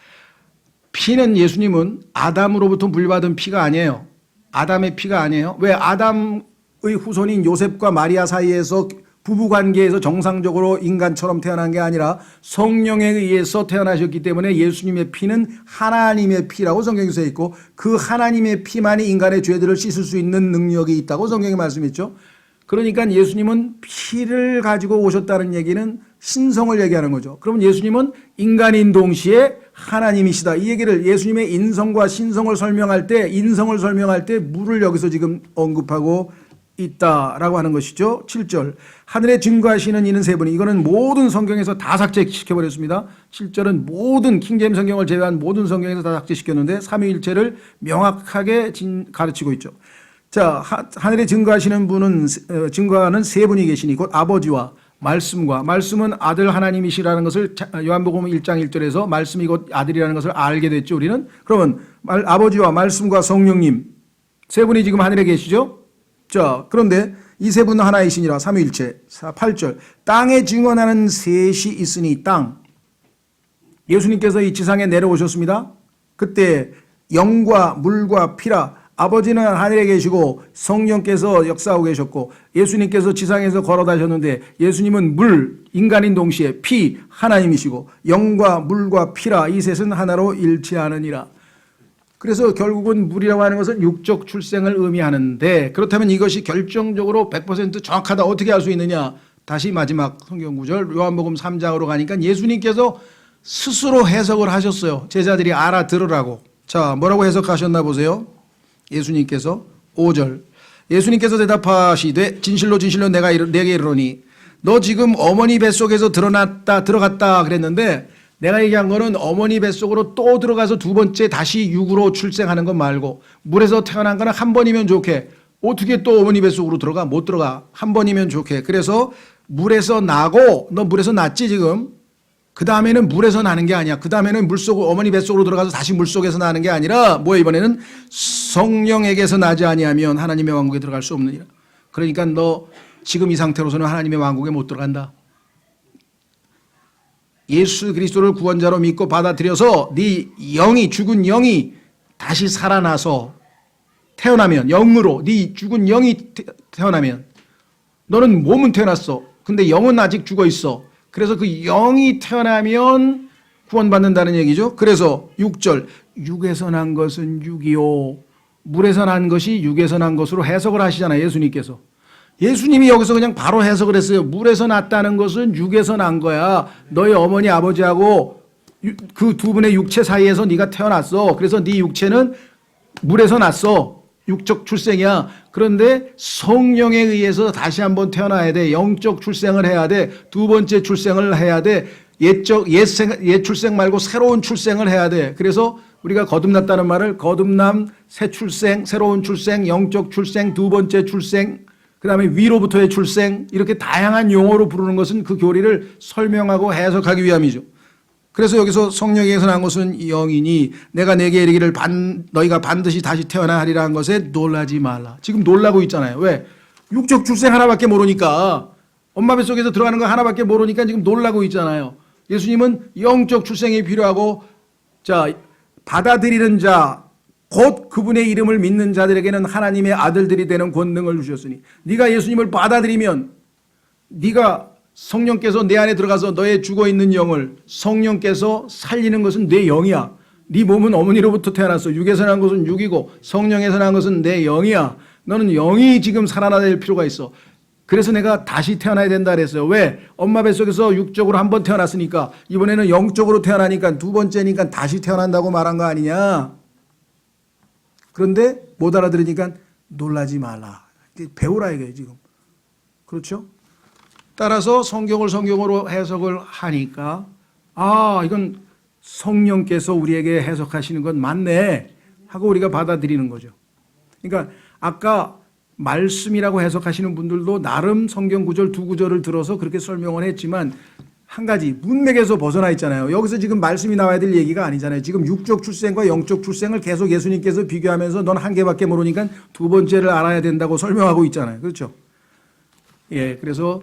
피는 예수님은 아담으로부터 물받은 피가 아니에요. 아담의 피가 아니에요. 왜? 아담의 후손인 요셉과 마리아 사이에서 부부관계에서 정상적으로 인간처럼 태어난 게 아니라 성령에 의해서 태어나셨기 때문에 예수님의 피는 하나님의 피라고 성경에 써 있고 그 하나님의 피만이 인간의 죄들을 씻을 수 있는 능력이 있다고 성경에 말씀했죠. 그러니까 예수님은 피를 가지고 오셨다는 얘기는 신성을 얘기하는 거죠. 그러면 예수님은 인간인 동시에 하나님이시다. 이 얘기를 예수님의 인성과 신성을 설명할 때 인성을 설명할 때 물을 여기서 지금 언급하고 있다라고 하는 것이죠. 7절 하늘에 증거하시는 이는 세 분이, 이거는 모든 성경에서 다 삭제시켜버렸습니다. 7절은 모든 킹제임 성경을 제외한 모든 성경에서 다 삭제시켰는데 삼위일체를 명확하게 가르치고 있죠. 자, 하늘에 증거하시는 분은 증거하는 세 분이 계시니 곧 아버지와 말씀과, 말씀은 아들 하나님이시라는 것을 요한복음 1장 1절에서 말씀이 곧 아들이라는 것을 알게 됐죠. 우리는 그러면 아버지와 말씀과 성령님 세 분이 지금 하늘에 계시죠. 자, 그런데 이 세 분은 하나이시니라. 삼위일체. 8절 땅에 증언하는 셋이 있으니 땅, 예수님께서 이 지상에 내려오셨습니다. 그때 영과 물과 피라, 아버지는 하늘에 계시고 성령께서 역사하고 계셨고 예수님께서 지상에서 걸어다셨는데 예수님은 물, 인간인 동시에 피, 하나님이시고 영과 물과 피라, 이 셋은 하나로 일치하느니라. 그래서 결국은 물이라고 하는 것은 육적 출생을 의미하는데, 그렇다면 이것이 결정적으로 100% 정확하다 어떻게 할 수 있느냐. 다시 마지막 성경 구절 요한복음 3장으로 가니까 예수님께서 스스로 해석을 하셨어요. 제자들이 알아들으라고. 자, 뭐라고 해석하셨나 보세요. 예수님께서 5절 예수님께서 대답하시되 진실로 진실로 내가 내게 이르노니 너 지금 어머니 뱃속에서 들어갔다 그랬는데, 내가 얘기한 거는 어머니 뱃속으로 또 들어가서 두 번째 다시 육으로 출생하는 것 말고, 물에서 태어난 거는 한 번이면 좋게, 어떻게 또 어머니 뱃속으로 들어가? 못 들어가. 한 번이면 좋게. 그래서 물에서 나고, 너 물에서 났지 지금? 그 다음에는 물에서 나는 게 아니야. 그 다음에는 어머니 뱃속으로 들어가서 다시 물속에서 나는 게 아니라 뭐야, 이번에는 성령에게서 나지 아니하면 하나님의 왕국에 들어갈 수 없느니라. 그러니까 너 지금 이 상태로서는 하나님의 왕국에 못 들어간다. 예수 그리스도를 구원자로 믿고 받아들여서 네 영이, 죽은 영이 다시 살아나서 태어나면, 영으로 네 죽은 영이 태어나면, 너는 몸은 태어났어. 근데 영은 아직 죽어 있어. 그래서 그 영이 태어나면 구원받는다는 얘기죠. 그래서 6절 육에서 난 것은 육이요, 물에서 난 것이 육에서 난 것으로 해석을 하시잖아요. 예수님께서. 예수님이 여기서 그냥 바로 해석을 했어요. 물에서 났다는 것은 육에서 난 거야. 너희 어머니 아버지하고 그 두 분의 육체 사이에서 네가 태어났어. 그래서 네 육체는 물에서 났어. 육적 출생이야. 그런데 성령에 의해서 다시 한번 태어나야 돼. 영적 출생을 해야 돼. 두 번째 출생을 해야 돼. 옛 출생 말고 새로운 출생을 해야 돼. 그래서 우리가 거듭났다는 말을 거듭남, 새 출생, 새로운 출생, 영적 출생, 두 번째 출생, 그 다음에 위로부터의 출생, 이렇게 다양한 용어로 부르는 것은 그 교리를 설명하고 해석하기 위함이죠. 그래서 여기서 성령에게서 난 것은 영이니 내가 내게 이르기를 너희가 반드시 다시 태어나야 하리라 한 것에 놀라지 말라. 지금 놀라고 있잖아요. 왜? 육적 출생 하나밖에 모르니까, 엄마 뱃속에서 들어가는 거 하나밖에 모르니까 지금 놀라고 있잖아요. 예수님은 영적 출생이 필요하고, 자, 받아들이는 자, 곧 그분의 이름을 믿는 자들에게는 하나님의 아들들이 되는 권능을 주셨으니, 네가 예수님을 받아들이면, 네가 성령께서 내 안에 들어가서 너의 죽어있는 영을 성령께서 살리는 것은 내 영이야. 네 몸은 어머니로부터 태어났어. 육에서 난 것은 육이고 성령에서 난 것은 내 영이야. 너는 영이 지금 살아나야 될 필요가 있어. 그래서 내가 다시 태어나야 된다 그랬어요. 왜? 엄마 뱃속에서 육적으로 한 번 태어났으니까 이번에는 영적으로 태어나니까 두 번째니까 다시 태어난다고 말한 거 아니냐. 그런데 못 알아들으니까 놀라지 말라. 배우라 이게 지금. 그렇죠? 따라서 성경을 성경으로 해석을 하니까, 아, 이건 성령께서 우리에게 해석하시는 건 맞네 하고 우리가 받아들이는 거죠. 그러니까 아까 말씀이라고 해석하시는 분들도 나름 성경 구절 두 구절을 들어서 그렇게 설명을 했지만 한 가지 문맥에서 벗어나 있잖아요. 여기서 지금 말씀이 나와야 될 얘기가 아니잖아요. 지금 육적 출생과 영적 출생을 계속 예수님께서 비교하면서 넌 한 개밖에 모르니까 두 번째를 알아야 된다고 설명하고 있잖아요. 그렇죠? 예, 그래서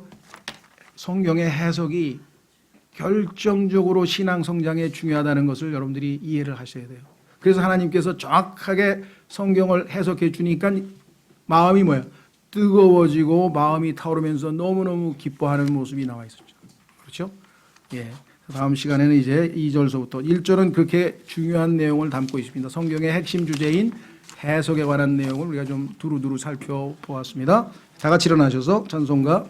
성경의 해석이 결정적으로 신앙 성장에 중요하다는 것을 여러분들이 이해를 하셔야 돼요. 그래서 하나님께서 정확하게 성경을 해석해 주니까 마음이 뭐예요? 뜨거워지고 마음이 타오르면서 너무너무 기뻐하는 모습이 나와 있었죠. 그렇죠? 예. 다음 시간에는 이제 2절서부터 1절은 그렇게 중요한 내용을 담고 있습니다. 성경의 핵심 주제인 해석에 관한 내용을 우리가 좀 두루두루 살펴보았습니다. 다 같이 일어나셔서 찬송가